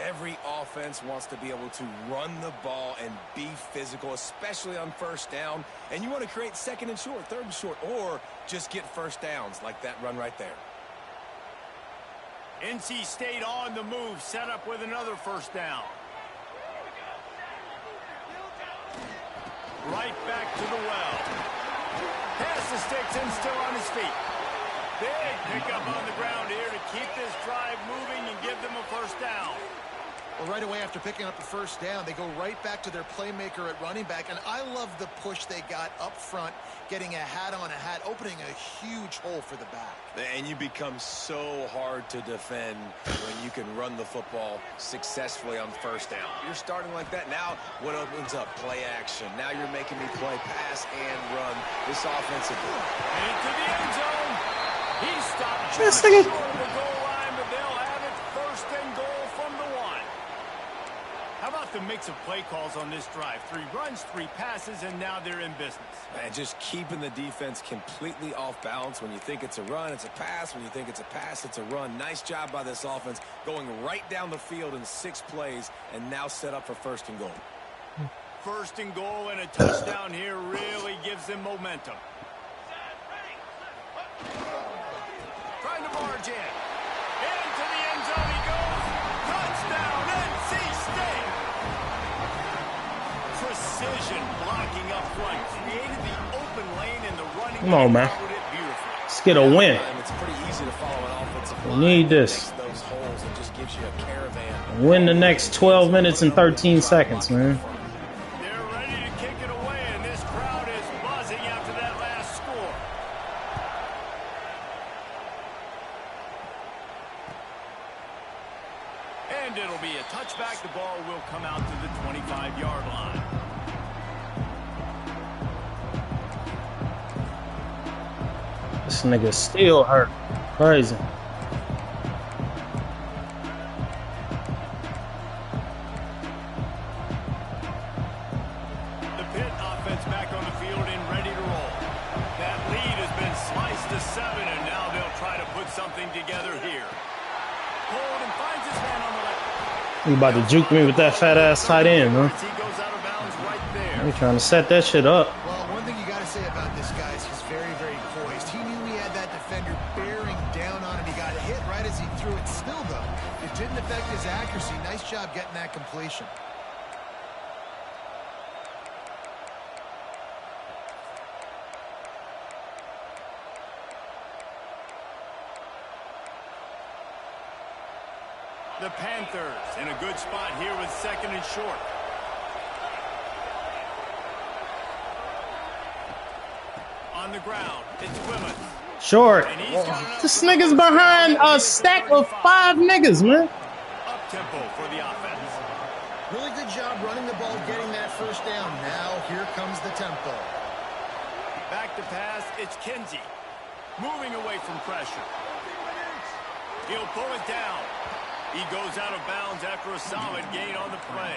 Every offense wants to be able to run the ball and be physical, especially on first down. And you want to create second and short, third and short, or just get first downs like that run right there. NC State on the move, set up with another first down. Right back to the well. Pass the sticks and still on his feet. Big pickup on the ground here to keep this drive moving and give them a first down. Well, right away after picking up the first down, they go right back to their playmaker at running back. And I love the push they got up front, getting a hat on a hat, opening a huge hole for the back. And you become so hard to defend when you can run the football successfully on first down. You're starting like that. Now what opens up? Play action. Now you're making me play pass and run this offensive. Into the end zone. He stopped This just thing- short of the goal line, but they'll have it first and goal from the 1. How about the mix of play calls on this drive? 3 runs, 3 passes, and now they're in business. And just keeping the defense completely off balance. When you think it's a run, it's a pass. When you think it's a pass, it's a run. Nice job by this offense going right down the field in 6 plays and now set up for first and goal. First and goal and a touchdown here really gives them momentum. Trying to barge in. Into the end zone he goes. Touchdown, NC State. Precision blocking up front. Created the open lane and the running. Come on, man. Followed it beautifully. Let's get a win. And it's pretty easy to follow an offensive We line. need this. Makes those holes and just gives you a caravan. Win the next 12 minutes and 13 seconds, man. They're ready to kick it away, and this crowd is buzzing after that last score. And it'll be a touchback. The ball will come out to the 25-yard line. This nigga still hurt. Crazy. The Pitt offense back on the field and ready to roll. That lead has been sliced to 7, and now they'll try to put something together here. Hold and finds his man on the left. You about to juke me with that fat ass tight end, huh? He goes out of bounds right there. You trying to set that shit up. Well, one thing you got to say about this guy is he's very, very poised. He knew he had that defender bearing down on him. He got hit right as he threw it. Still, though, it didn't affect his accuracy. Nice job getting that completion. The Panthers in a good spot here with second and short. On the ground, it's Willis. Short. And he's got enough This to nigga's go behind to a stack of 5 niggas, man. Up-tempo for the offense. Really good job running the ball, getting that first down. Now, here comes the tempo. Back to pass, it's Kinsey. Moving away from pressure. He'll pull it down. He goes out of bounds after a solid gain on the play.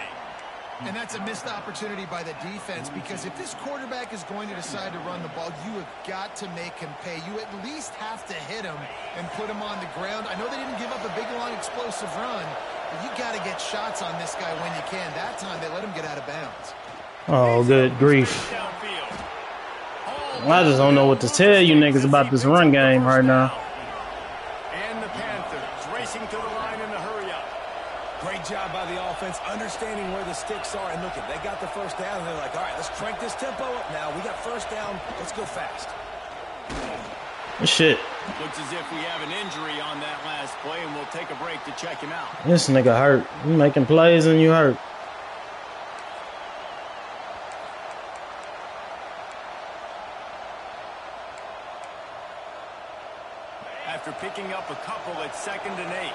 And that's a missed opportunity by the defense, because if this quarterback is going to decide to run the ball, you have got to make him pay. You at least have to hit him and put him on the ground. I know they didn't give up a big, long, explosive run, but you got to get shots on this guy when you can. That time, they let him get out of bounds. Oh, good grief. I just don't know what to tell you niggas about this run game right now. And the Panthers racing to the line in the hurry-up. Great job by the offense, understanding where the sticks are. And look, they got the first down, and they're like, all right, let's crank this tempo up now. We got first down. Let's go fast. Shit. Looks as if we have an injury on that last play, and we'll take a break to check him out. This nigga hurt. You making plays and you hurt. After picking up a couple at 2nd and 8.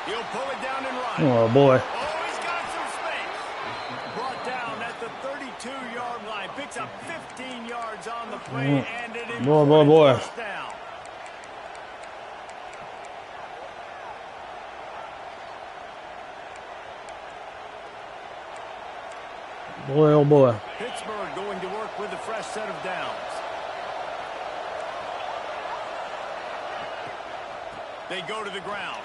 He'll pull it down and run. Oh, boy. Oh, he's got some space. Brought down at the 32-yard line. Picks up 15 yards on the play, and it Boy. first down. Boy, oh boy. Pittsburgh going to work with a fresh set of downs. They go to the ground.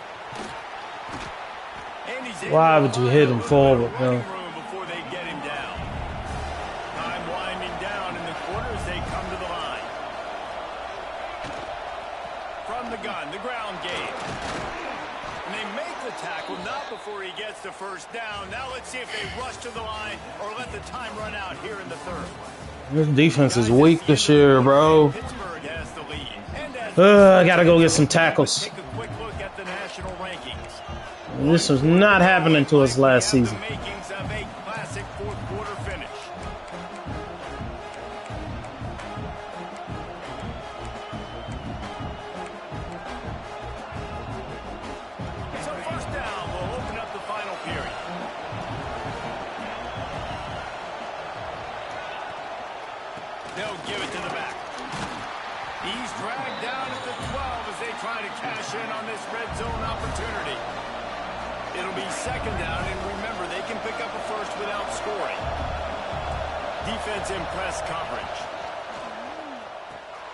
And he's Why would you hit him forward, bro? Before they get him down. Time winding down in the quarter as they come to the line. From the gun, the ground game. And they make the tackle, not before he gets the first down. Now let's see if they rush to the line or let the time run out here in the third. This defense is weak this year, bro. Pittsburgh has the lead. I gotta go get some tackles. Take a quick look at the national rankings. This was not happening to us last season. The makings of a classic fourth quarter finish. So first down will open up the final period. They'll give it to the back. He's dragged down at the 12 as they try to cash in on this red zone opportunity. It'll be second down, and remember, they can pick up a first without scoring. Defense in press coverage.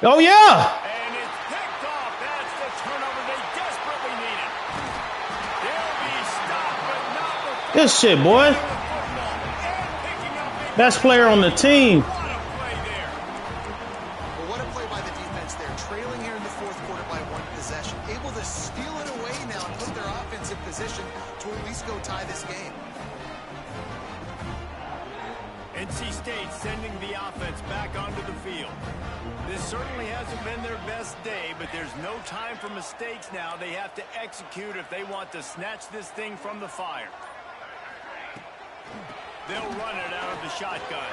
Oh, yeah. And it's picked off. That's the turnover they desperately needed. They'll be stopped, but not before. Good shit, boy. Best player on the team. What a play there. Well, what a play by the defense there. Trailing here in the fourth quarter by one possession. Able to steal it away now and put their offense in position to at least go tie this game. NC State sending the offense back onto the field. This certainly hasn't been their best day, but there's no time for mistakes now. They have to execute if they want to snatch this thing from the fire. They'll run it out of the shotgun.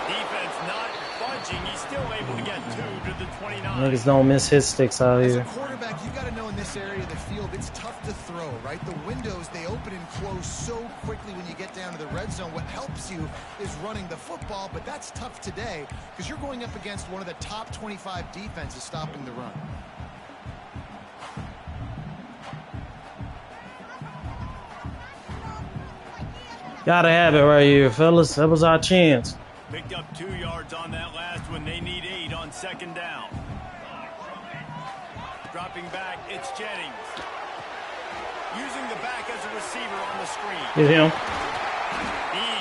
Defense not budging. He's still able to get 2 to the 29. Niggas don't miss his sticks out As here. a quarterback, you've got to know in this area of the field, it's tough to throw, right? The windows, they open and close so quickly when you get down to the red zone. What helps you is running the football, but that's tough today because you're going up against one of the top 25 defenses stopping the run. Gotta have it right here, fellas. That was our chance. Picked up 2 yards on that last one. They need 8 on second down. Dropping back, it's Jennings. Using the back as a receiver on the screen. Hit him.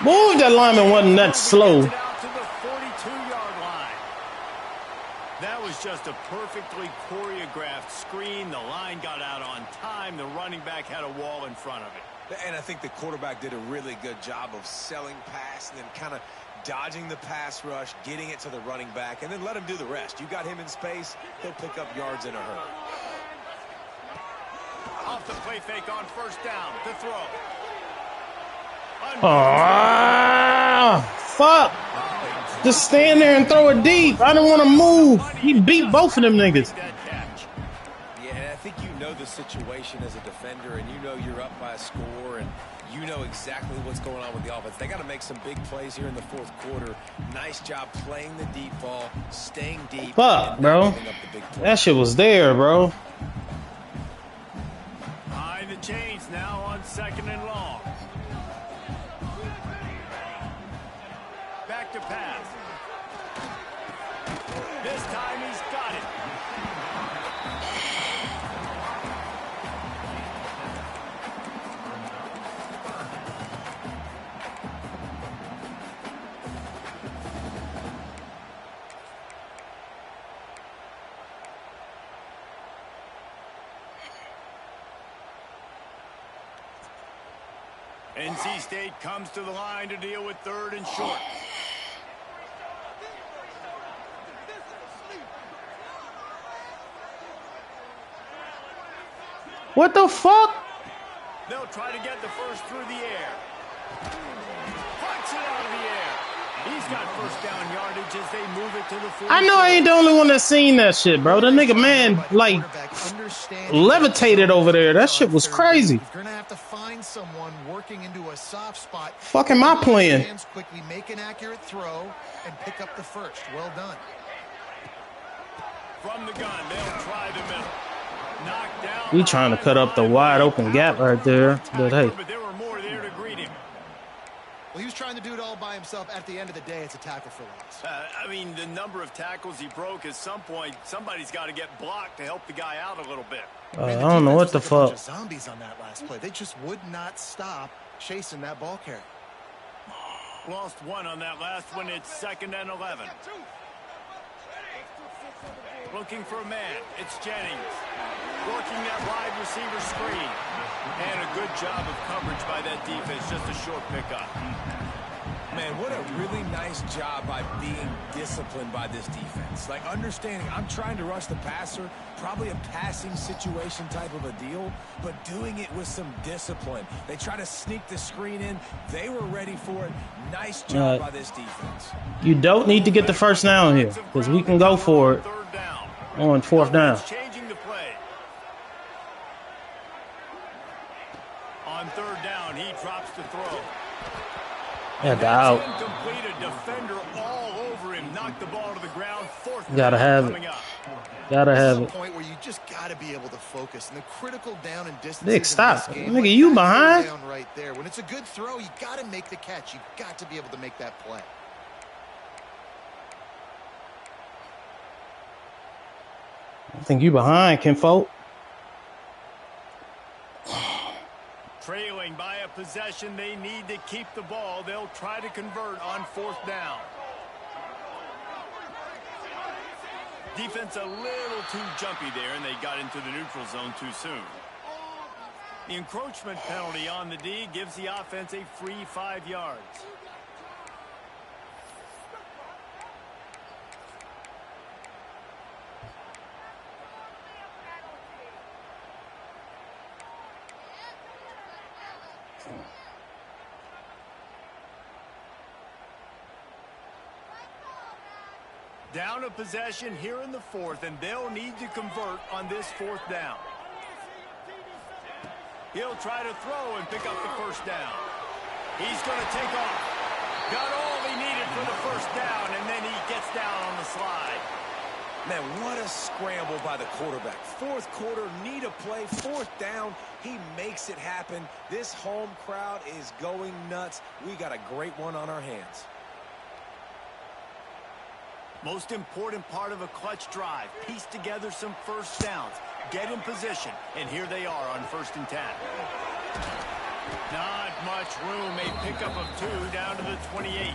Boy, that lineman wasn't that slow. Out to the 42-yard line. That was just a perfectly choreographed screen. The line got out on time. The running back had a wall in front of it. And I think the quarterback did a really good job of selling pass and then kind of dodging the pass rush, getting it to the running back, and then let him do the rest. You got him in space, he'll pick up yards in a hurry. Off the play fake on first down. To throw. Fuck. Just stand there and throw it deep. I don't want to move. He beat both of them niggas. Yeah, and I think you know the situation as a defender, and you know you're up by a score, and you know exactly what's going on with the offense. They got to make some big plays here in the fourth quarter. Nice job playing the deep ball, staying deep. Fuck, bro. That shit was there, bro. Behind the chains now on second and long. Back to pass. This time he's got it. NC State comes to the line to deal with third and short. What the fuck? They'll try to get the first through the air. Punch it out of the air. He's got first down yardage as they move it to the 40. I know I ain't the only one that seen that shit, bro. The nigga, man, like, levitated over there. That shit was crazy. You're gonna have to find someone working into a soft spot. Fuck am I playing? Quickly make an accurate throw and pick up the first. Well done. From the gun, they'll try the middle. Knocked down. We trying to cut up the wide open gap right there, but hey. But there were more there to greet him. Well, he was trying to do it all by himself. At the end of the day, it's a tackle for loss. I mean, the number of tackles he broke, at some point, somebody's got to get blocked to help the guy out a little bit. I don't know what the fuck. Zombies on that last play. They just would not stop chasing that ball carrier. Lost one on that last one. It's 2nd and 11. Looking for a man. It's Jennings. Working that wide receiver screen. And a good job of coverage by that defense. Just a short pickup. Man, what a really nice job by being disciplined by this defense. Like, understanding I'm trying to rush the passer, probably a passing situation type of a deal, but doing it with some discipline. They try to sneak the screen in. They were ready for it. Nice job by this defense. You don't need to get the first down here, because we can go for it on 4th down. Changing the play. On 3rd down, he drops the throw. At the out. Incomplete, a defender all over him. Knocked the ball to the ground. 4th Gotta have it. Gotta have it. Point where you just gotta be able to focus. And the critical down and distance. Nick, stop. Nigga, you behind? Down right there. When it's a good throw, you gotta make the catch. You got to be able to make that play. I think you behind, Kinfolk. Trailing by a possession, they need to keep the ball. They'll try to convert on 4th down. Defense a little too jumpy there, and they got into the neutral zone too soon. The encroachment penalty on the D gives the offense a free 5 yards. Down a possession here in the 4th, and they'll need to convert on this 4th down. He'll try to throw and pick up the 1st down. He's going to take off. Got all he needed for the 1st down, and then he gets down on the slide. Man, what a scramble by the quarterback. 4th quarter, need a play. 4th down, he makes it happen. This home crowd is going nuts. We got a great one on our hands. Most important part of a clutch drive. Piece together some 1st downs. Get in position. And here they are on 1st and 10. Not much room. A pickup of 2 down to the 28.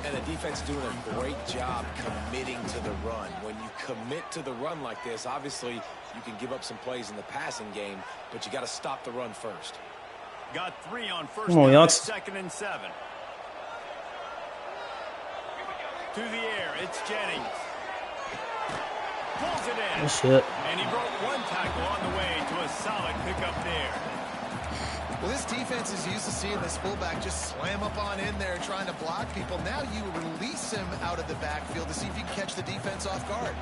And the defense doing a great job committing to the run. When you commit to the run like this, obviously you can give up some plays in the passing game, but you got to stop the run first. Got 3 on 1st down, 2nd and 7. To the air, it's Jennings. Pulls it in. Oh, shit. And he broke 1 tackle on the way to a solid pickup there. Well, this defense is used to seeing this fullback just slam up on in there trying to block people. Now you release him out of the backfield to see if you can catch the defense off guard.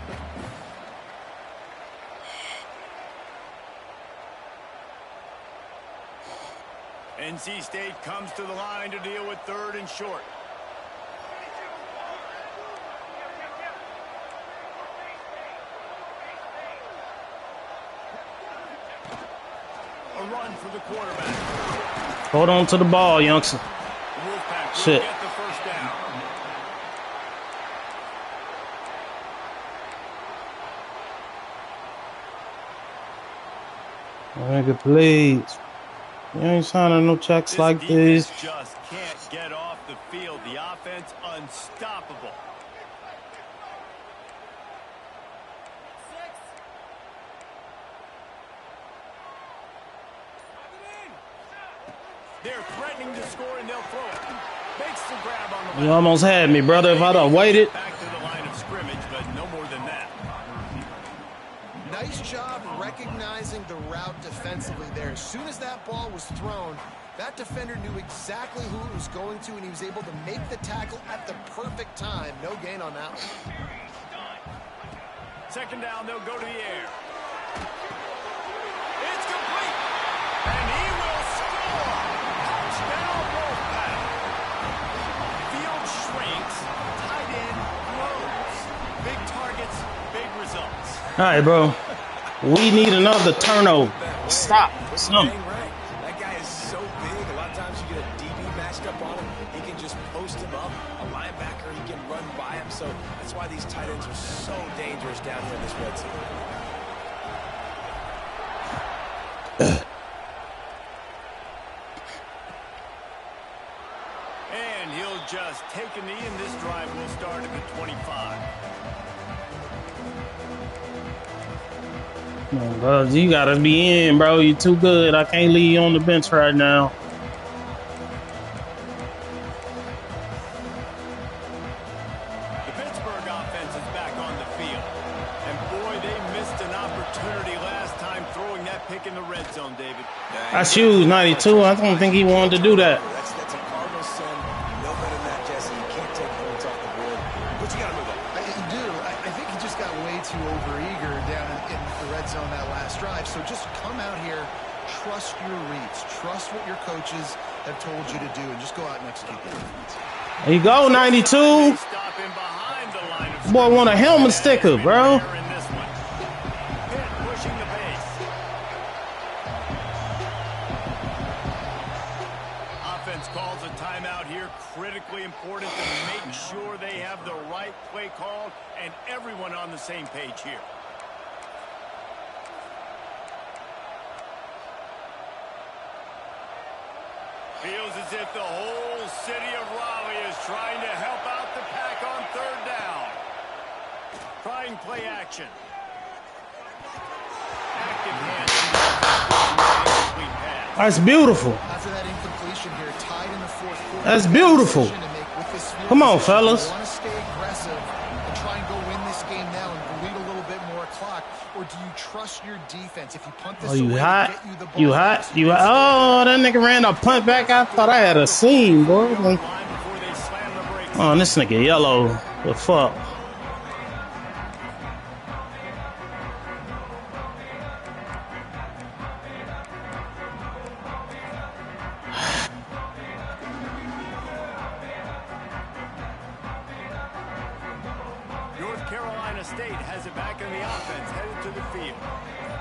NC State comes to the line to deal with 3rd and short. A run for the quarterback. Hold on to the ball, youngster. Wolfpack Shit. will get the 1st down. Nigga, please. You ain't signing no checks like this. Just can't get off the field. The offense unstoppable. They're threatening to score, and they'll throw it. Makes the grab on the You almost had me, brother. If I'd have waited. Back to the line of scrimmage, but no more than that. Nice job recognizing the route defensively there. As soon as that ball was thrown, that defender knew exactly who it was going to, and he was able to make the tackle at the perfect time. No gain on that one. 2nd down, they'll go to the air. It's complete. And he will score. Touchdown, Wolfpack. Field shrinks. Tight end grows. Big targets, big results. All right, bro. We need another turnover. Stop. Something. That guy is so big. A lot of times you get a DB matched up on him. tight ends are so dangerous down here in this red zone. And he'll just take a knee, and this drive will start at the 25. No, bro, you gotta be in, bro. You too good. I can't leave you on the bench right now. The Pittsburgh offense is back on the field. And boy, they missed an opportunity last time throwing that pick in the red zone, David. That's huge, 92. I don't think he wanted to do that. That's a Cardinal son. No better than that, Jesse. You can't take points off the board. But you got to move on. You do. I think he just got way too overeager down in the red zone that last drive. So just come out here, trust your reads, trust what your coaches have told you to do, and just go out and execute the defense. There you go, 92. Boy, want a helmet sticker, bro. Pushing the base. Offense calls a timeout here. Critically important to make sure they have the right play called and everyone on the same page here. Feels as if the whole city of Raleigh is trying to help out the pack on third down. Trying play action. Active hands. That's beautiful. After that incompletion here, tied in the fourth quarter. That's beautiful. Come on, fellas. You want to stay aggressive and try and go win this game now and bleed a little bit more clock, or do you trust your defense? If you punt this you away, hot? get you the ball. You hot? You hot? Oh, that nigga ran a punt back. I thought I had a seam, boy. Oh, this nigga yellow. The fuck? North Carolina State has it back in the offense, headed to the field.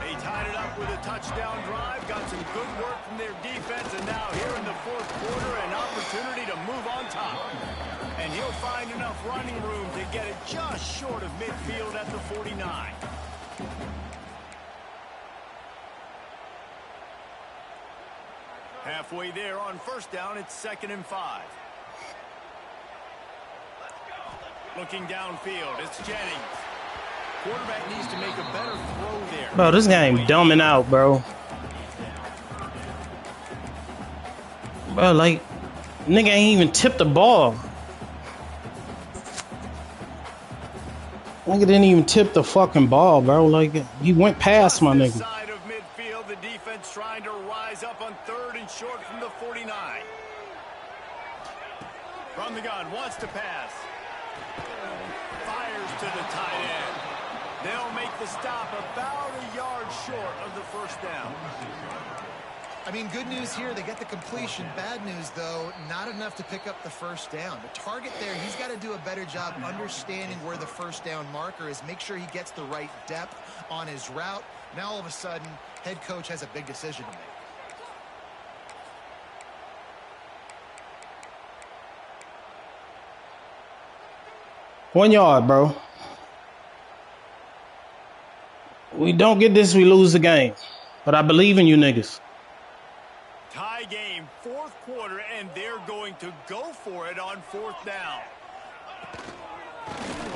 They tied it up with a touchdown drive, got some good work from their defense, and now here in the fourth quarter, an opportunity to move on top. And he'll find enough running room to get it just short of midfield at the 49. Halfway there on first down, it's 2nd and 5. Looking downfield, it's Jennings. Quarterback needs to make a better throw there. Bro, this game dumbing out, bro. Bro, like, nigga ain't even tipped the ball. Nigga didn't even tip the fucking ball, bro. Like, he went past my nigga. Side of midfield, the defense trying to rise up on 3rd and short from the 49. From the gun, wants to pass. Fires to the tight end. They'll make the stop about a yard short of the first down. I mean, good news here, they get the completion. Bad news, though, not enough to pick up the first down. The target there, he's got to do a better job understanding where the first down marker is, make sure he gets the right depth on his route. Now, all of a sudden, head coach has a big decision to make. One yard, bro. We don't get this, we lose the game. But I believe in you niggas. Tie game, fourth quarter, and they're going to go for it on 4th down.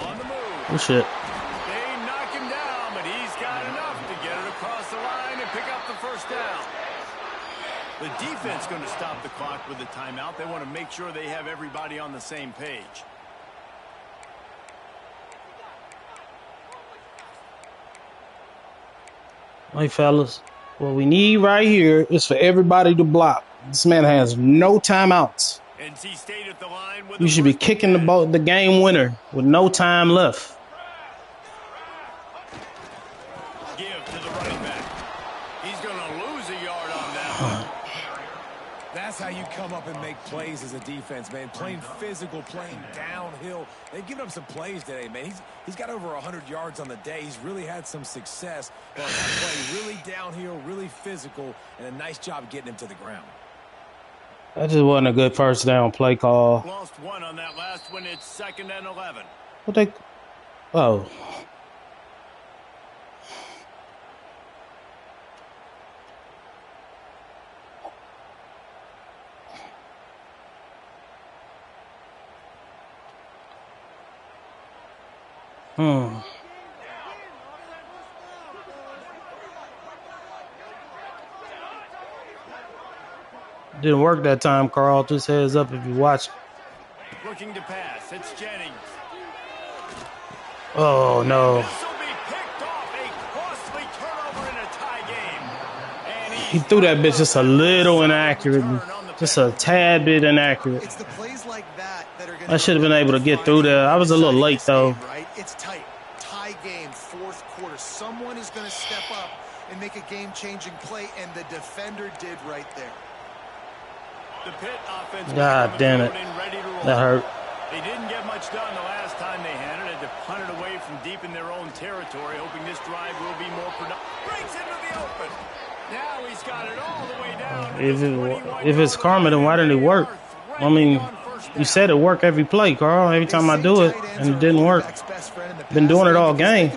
On the move. Oh, shit. They knock him down, but he's got enough to get it across the line and pick up the first down. The defense going to stop the clock with the timeout. They want to make sure they have everybody on the same page. Hey, fellas, what we need right here is for everybody to block. This man has no timeouts. NC State at the line with You should be kicking the game winner with no time left. Give to the running back. He's going to lose a yard on that one. That's how you come up and make plays as a defense, man. Playing physical, playing downhill. They've given up some plays today, man. He's got over 100 yards on the day. He's really had some success. But that play really downhill, really physical, and a nice job getting him to the ground. That just wasn't a good first down play call. Lost one on that last one. It's 2nd and 11. What they? Oh. Didn't work that time, Carl. Just heads up if you watch. Looking to pass. It's Jennings. Oh, no. This will be picked off. A costly turnover in a tie game. And He threw that bitch just a little inaccurately. Just a tad bit inaccurate. It's the plays like that that are going to. I should have been able to get through there. I was a little late, though. Right? It's tight. Tie game, fourth quarter. Someone is going to step up and make a game-changing play, and the defender did right there. The Pitt offense. God damn it. That hurt. They didn't get much done the last time they had it. Had to punt it away from deep in their own territory, hoping this drive will be more productive. Breaks into the open. Now he's got it all the way down. If it's karma, then why didn't it work? I mean, you said it worked every play, Carl. Every time I do it, and it didn't work. Been doing it all game.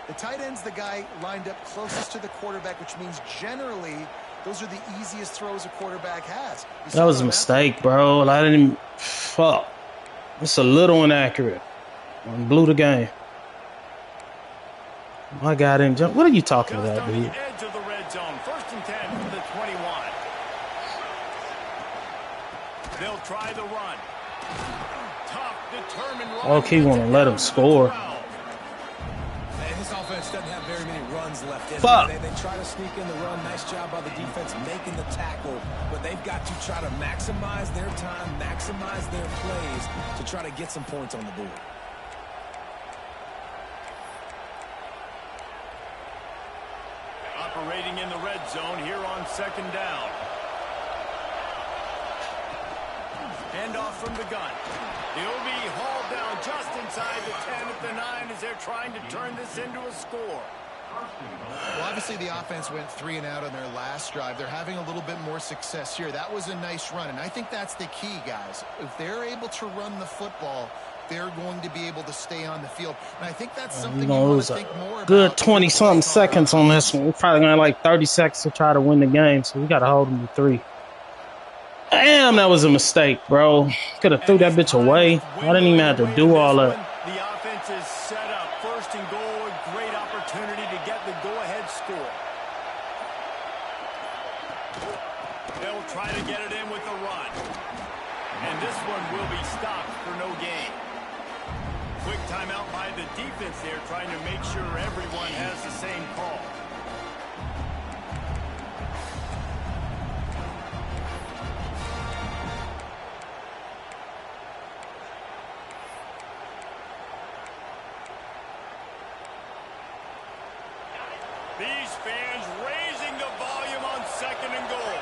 The tight end's the guy lined up closest to the quarterback, which means generally those are the easiest throws a quarterback has. That was a mistake, bro. I didn't. Fuck. It's a little inaccurate. Blew the game. My guy didn't jump. What are you talking about, dude? Edge of the red zone. 1st and 10 from the 21. They'll try the run. Tough, determined run. Okay, want to let him score. This offense doesn't have very many runs left in Fuck. They try to sneak in the run. Nice job by the defense making the tackle. But they've got to try to maximize their time, maximize their plays to try to get some points on the board. Operating in the red zone here on 2nd down. Handoff from the gun. He'll be hauled down just inside the 10 at the 9 as they're trying to turn this into a score. Well, obviously the offense went 3 and out on their last drive. They're having a little bit more success here. That was a nice run, and I think that's the key, guys. If they're able to run the football, they're going to be able to stay on the field. And I think that's something you want to think more about. Good 20-something seconds on this one. We're probably going to have like 30 seconds to try to win the game, so we got to hold them to 3. Damn, that was a mistake, bro. Could have threw that bitch away. I didn't even have to do all that. The offense is set up. 1st and goal, a great opportunity to get the go-ahead score. They'll try to get it in with the run. And this one will be stopped for no gain. Quick timeout by the defense there, trying to make sure everyone has the same call. These fans raising the volume on 2nd and goal.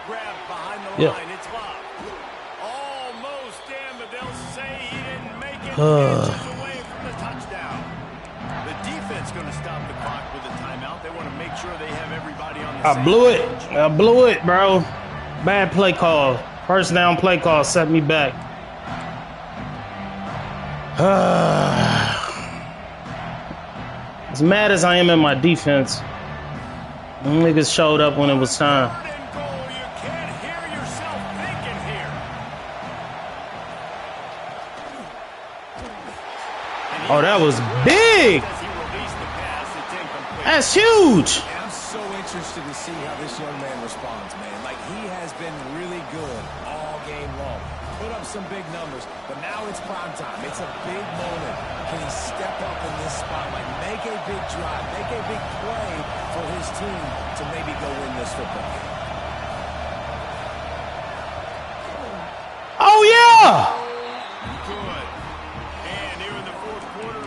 Grab behind the line. It's locked. Almost in, but they'll say he didn't make it. Inches away from the touchdown. The defense going to stop the clock with a timeout. They want to make sure they have everybody on the same page. I blew it, bro. Bad play call. 1st down play call set me back. As mad as I am at my defense, them niggas showed up when it was time. You can't hear yourself thinking here. Oh, that was big. As he released the pass, it's incomplete. That's huge. I'm so interested to see how this young man responds, man. Like, he has been really good all game long. Put up some big numbers, but now it's prime time. It's a big moment. Can he step up in this spot, like make a big drive, make a big play for his team to maybe go win this football game? Oh, yeah. Good. And here in the 4th quarter,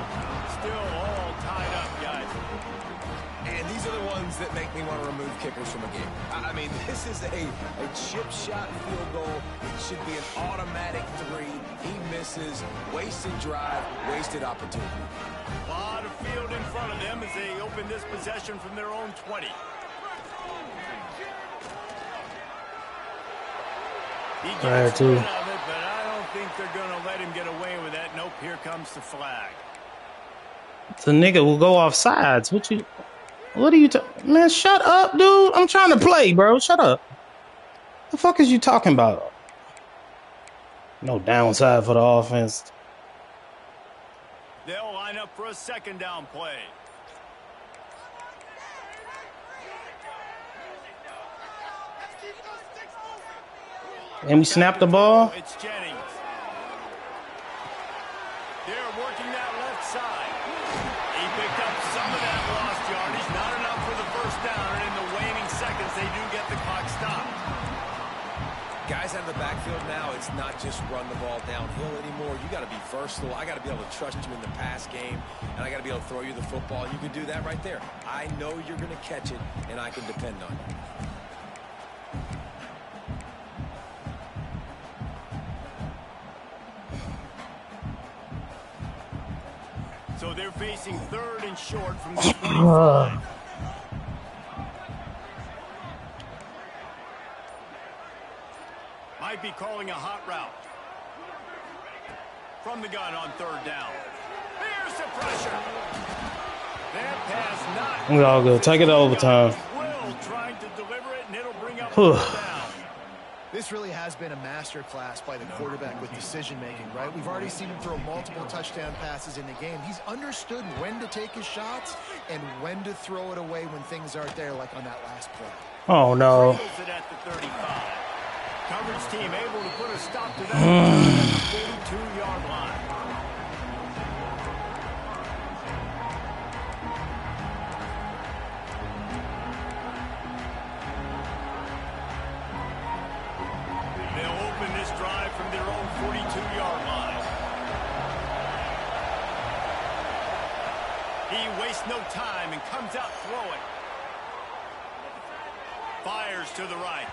still all tied up, guys. And these are the ones that make me want to remove kickers from a game. I mean, this is a chip shot field goal. It should be an automatic 3. He misses. Wasted drive, wasted opportunity. A lot of field in front of them as they open this possession from their own 20. He Prior gets to. rid of it, but I don't think they're going to let him get away with that. Nope, here comes the flag. The nigga will go off sides. What are you man, shut up, dude. I'm trying to play, bro. Shut up. The fuck is you talking about? No downside for the offense. They'll line up for a second down play. And we snapped the ball. It's Jennings. They're working that left side. He picked up some of that lost yardage. Not enough for the first down. And in the waning seconds, they do get the clock stopped. Guys out of the backfield now, it's not just run the ball downhill anymore. You got to be versatile. I got to be able to trust you in the pass game, and I got to be able to throw you the football. And you can do that right there. I know you're going to catch it, and I can depend on you. So they're facing third and short from the 25. Might be calling a hot route. From the gun on third down. Here's the pressure. That pass not. We all good. Take it to overtime. Will trying to deliver it, and it'll bring up third down. This really has been a masterclass by the quarterback with decision-making, right? We've already seen him throw multiple touchdown passes in the game. He's understood when to take his shots and when to throw it away when things aren't there, like on that last play. Oh, no. It at the 35. Coverage team able to put a stop to that at the 42-yard line. From their own 42-yard line. He wastes no time and comes out throwing. Fires to the right.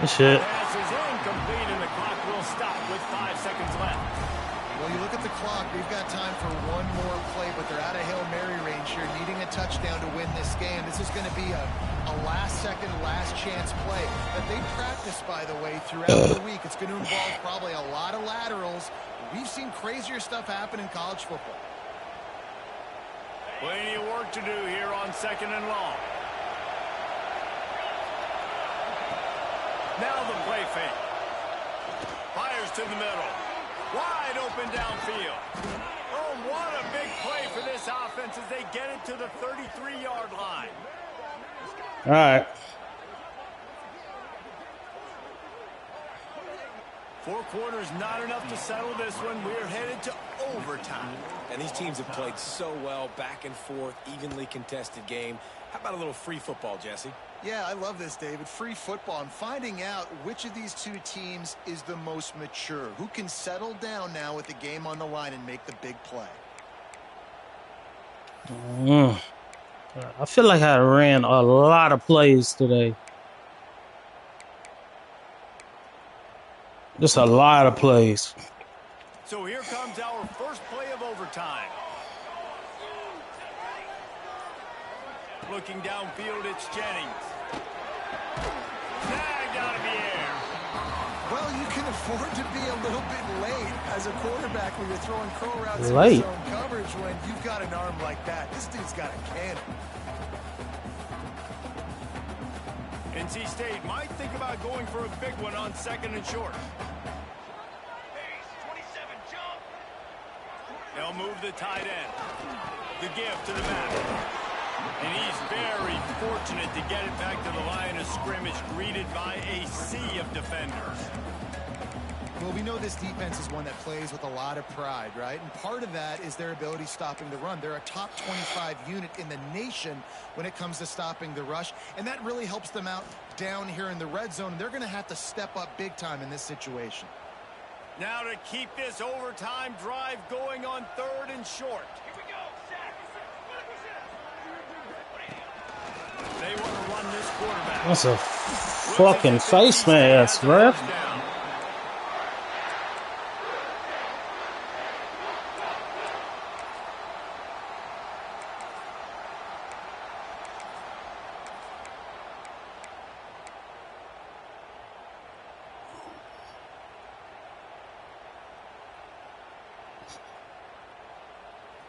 Shit. Pass is incomplete and the clock will stop with 5 seconds left. Well, you look at the clock, they've got time for one more play, but they're out of Hail Mary range here, needing a touchdown to win this game. This is going to be a last-second, last-chance play that they practice, by the way, throughout the week. It's going to involve probably a lot of laterals. We've seen crazier stuff happen in college football. Plenty of work to do here on second and long. Now the play fake. Fires to the middle. Wide open downfield. Oh, what a big play for this offense as they get it to the 33-yard line. All right. 4 quarters not enough to settle this one. We're headed to overtime. And these teams have played so well, back and forth, evenly contested game. How about a little free football, Jesse? Yeah, I love this, David. Free football and finding out which of these two teams is the most mature, who can settle down now with the game on the line and make the big play. I feel like I ran a lot of plays today. Just a lot of plays. So here comes our first play of overtime. Looking downfield, it's Jennings. Snagged out of the air. Well, you can afford to be a little bit late as a quarterback when you're throwing curl routes in zone coverage when you've got an arm like that. This dude's got a cannon. NC State might think about going for a big one on second and short. They'll move the tight end. The give to the back. And he's very fortunate to get it back to the line of scrimmage, greeted by a sea of defenders. Well, we know this defense is one that plays with a lot of pride, right? And part of that is their ability stopping the run. They're a top 25 unit in the nation when it comes to stopping the rush, and that really helps them out down here in the red zone. They're going to have to step up big time in this situation. Now to keep this overtime drive going on third and short. They want to run this quarterback. That's a fucking face mask, ref.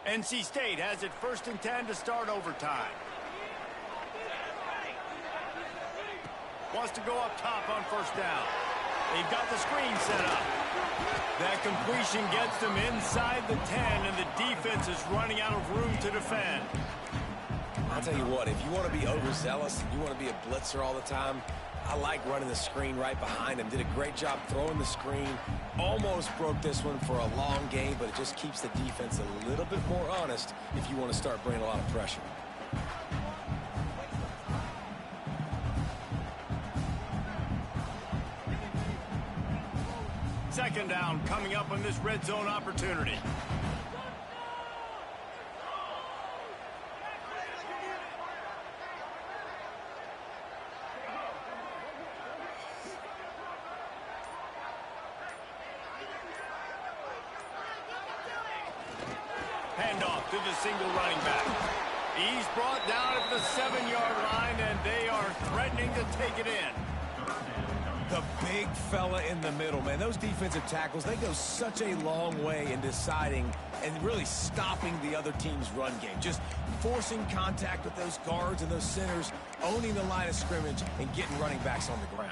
NC State has it 1st and 10 to start overtime. Wants to go up top on 1st down. They've got the screen set up. That completion gets them inside the 10, and the defense is running out of room to defend. I'll tell you what, if you want to be overzealous, you want to be a blitzer all the time, I like running the screen right behind him. Did a great job throwing the screen. Almost broke this one for a long game, but it just keeps the defense a little bit more honest if you want to start bringing a lot of pressure. Second down coming up on this red zone opportunity. Handoff to the single running back. He's brought down at the 7-yard line, and they are threatening to take it in. The big fella in the middle, man. Those defensive tackles, they go such a long way in deciding and really stopping the other team's run game. Just forcing contact with those guards and those centers, owning the line of scrimmage, and getting running backs on the ground.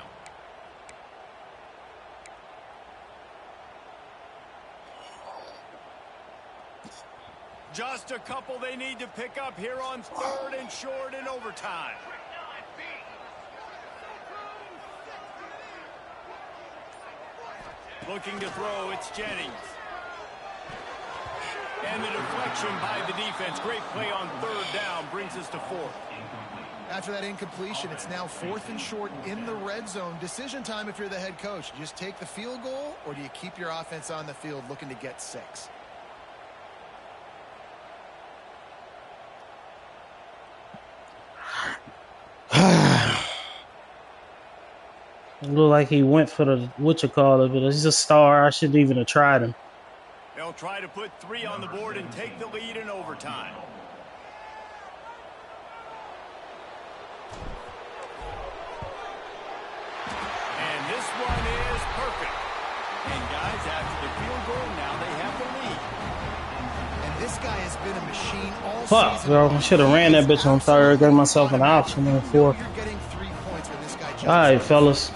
Just a couple they need to pick up here on 3rd and short in overtime. Looking to throw, it's Jennings. And the deflection by the defense. Great play on 3rd down brings us to 4th. After that incompletion, it's now 4th and short in the red zone. Decision time if you're the head coach. You just take the field goal, or do you keep your offense on the field looking to get 6? Look like he went for the but he's a star. I shouldn't even have tried him. They'll try to put 3 on the board and take the lead in overtime. And this one is perfect. And guys, after the field goal, now they have the lead. And this guy has been a machine all Fuck, season. bro. I should have ran that bitch on 3rd. Got myself an option on 4th. You're getting 3 points when this guy jumps. All right, fellas.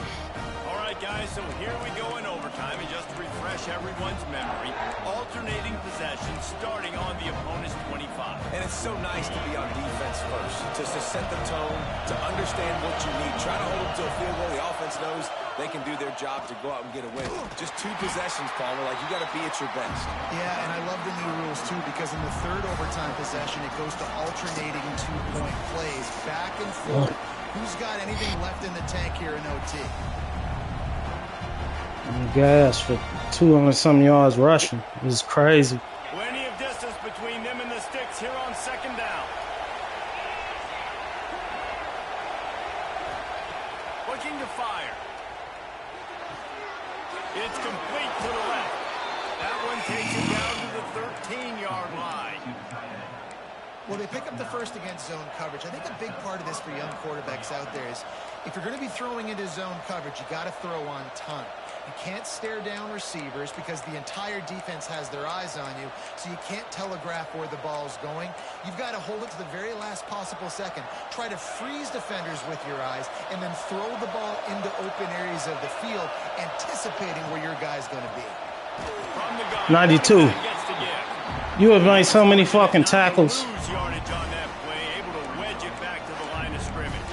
All right, guys, so here we go in overtime. And just to refresh everyone's memory, alternating possessions starting on the opponent's 25. And it's so nice to be on defense first, just to set the tone, to understand what you need. Try to hold them to a field goal. The offense knows they can do their job to go out and get a win. Just 2 possessions, Palmer. Like, you got to be at your best. Yeah, and I love the new rules, too, because in the 3rd overtime possession, it goes to alternating 2-point plays back and forth. Who's got anything left in the tank here in OT? Gas for 200-some yards rushing. It's crazy. Plenty of distance between them and the sticks here on 2nd down. Looking to fire. It's complete to the left. That one takes it down to the 13-yard line. Well, they pick up the first against zone coverage. I think a big part of this for young quarterbacks out there is if you're going to be throwing into zone coverage, you got to throw on time. You can't stare down receivers because the entire defense has their eyes on you, so you can't telegraph where the ball's going. You've got to hold it to the very last possible second. Try to freeze defenders with your eyes and then throw the ball into open areas of the field, anticipating where your guy's going to be. 92. You have made so many fucking tackles. Yardage on that play, able to wedge it back to the line of scrimmage.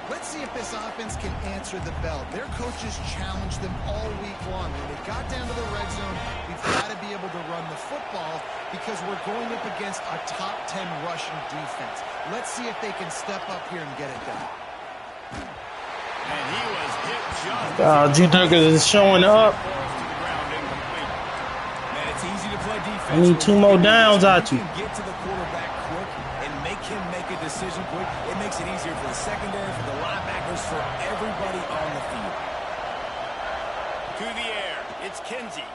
Let's see if this offense can answer the bell. Their coaches challenged them all week long. When it got down to the red zone, we've got to be able to run the football because we're going up against a top 10 rushing defense. Let's see if they can step up here and get it done. And he was hit just G-Nugget is showing up. I need 2 more downs out you. Get to the quarterback quick and make him make a decision quick. It makes it easier for the secondary, for the linebackers, for everybody on the field. To the air, it's Kinsey.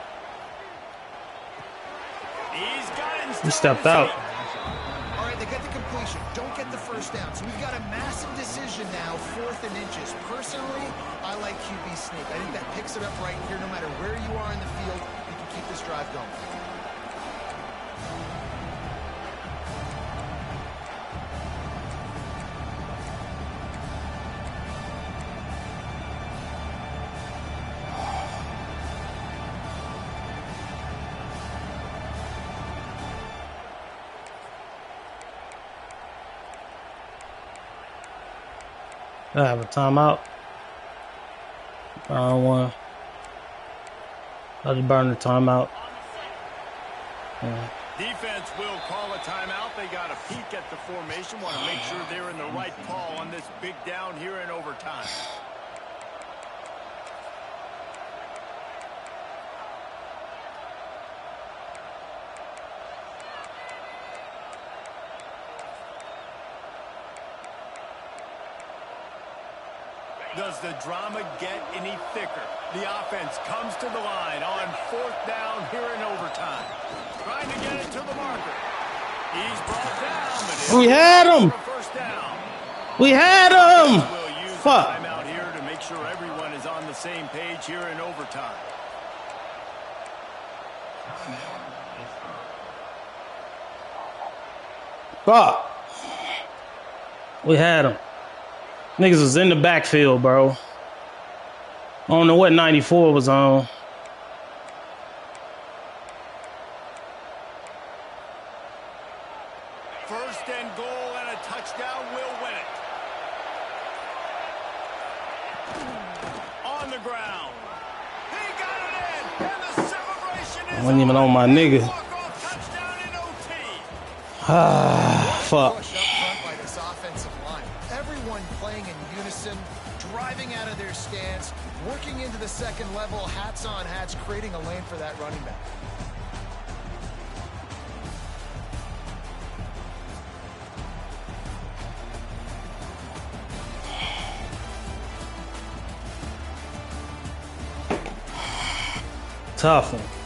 He's got him. He stepped out. All right, they get the completion. Don't get the first down. So we've got a massive decision now, 4th and inches. Personally, I like QB sneak. I think that picks it up right here. No matter where you are in the field, you can keep this drive going. I have a timeout. I don't want. I'll just burn the timeout. Yeah. Defense will call a timeout. They got a peek at the formation. Want to make sure they're in the right call on this big down here in overtime. Does the drama get any thicker? The offense comes to the line on 4th down here in overtime. Trying to get it to the marker. He's brought down. But we had him. First down. We had him. We'll use Fuck. the timeout here to make sure everyone is on the same page here in overtime. Fuck. We had him. Niggas was in the backfield, bro. I don't know what 94 was on. First and goal and a touchdown will win it. On the ground. He got it in. And the celebration is Wasn't even on my nigga. walk-off touchdown in OT. Ah, fuck. Push up front by this offensive line. Everyone playing in unison, driving out of their stance, working into the second level, hats on hats, creating a lane for that running back. Tough one.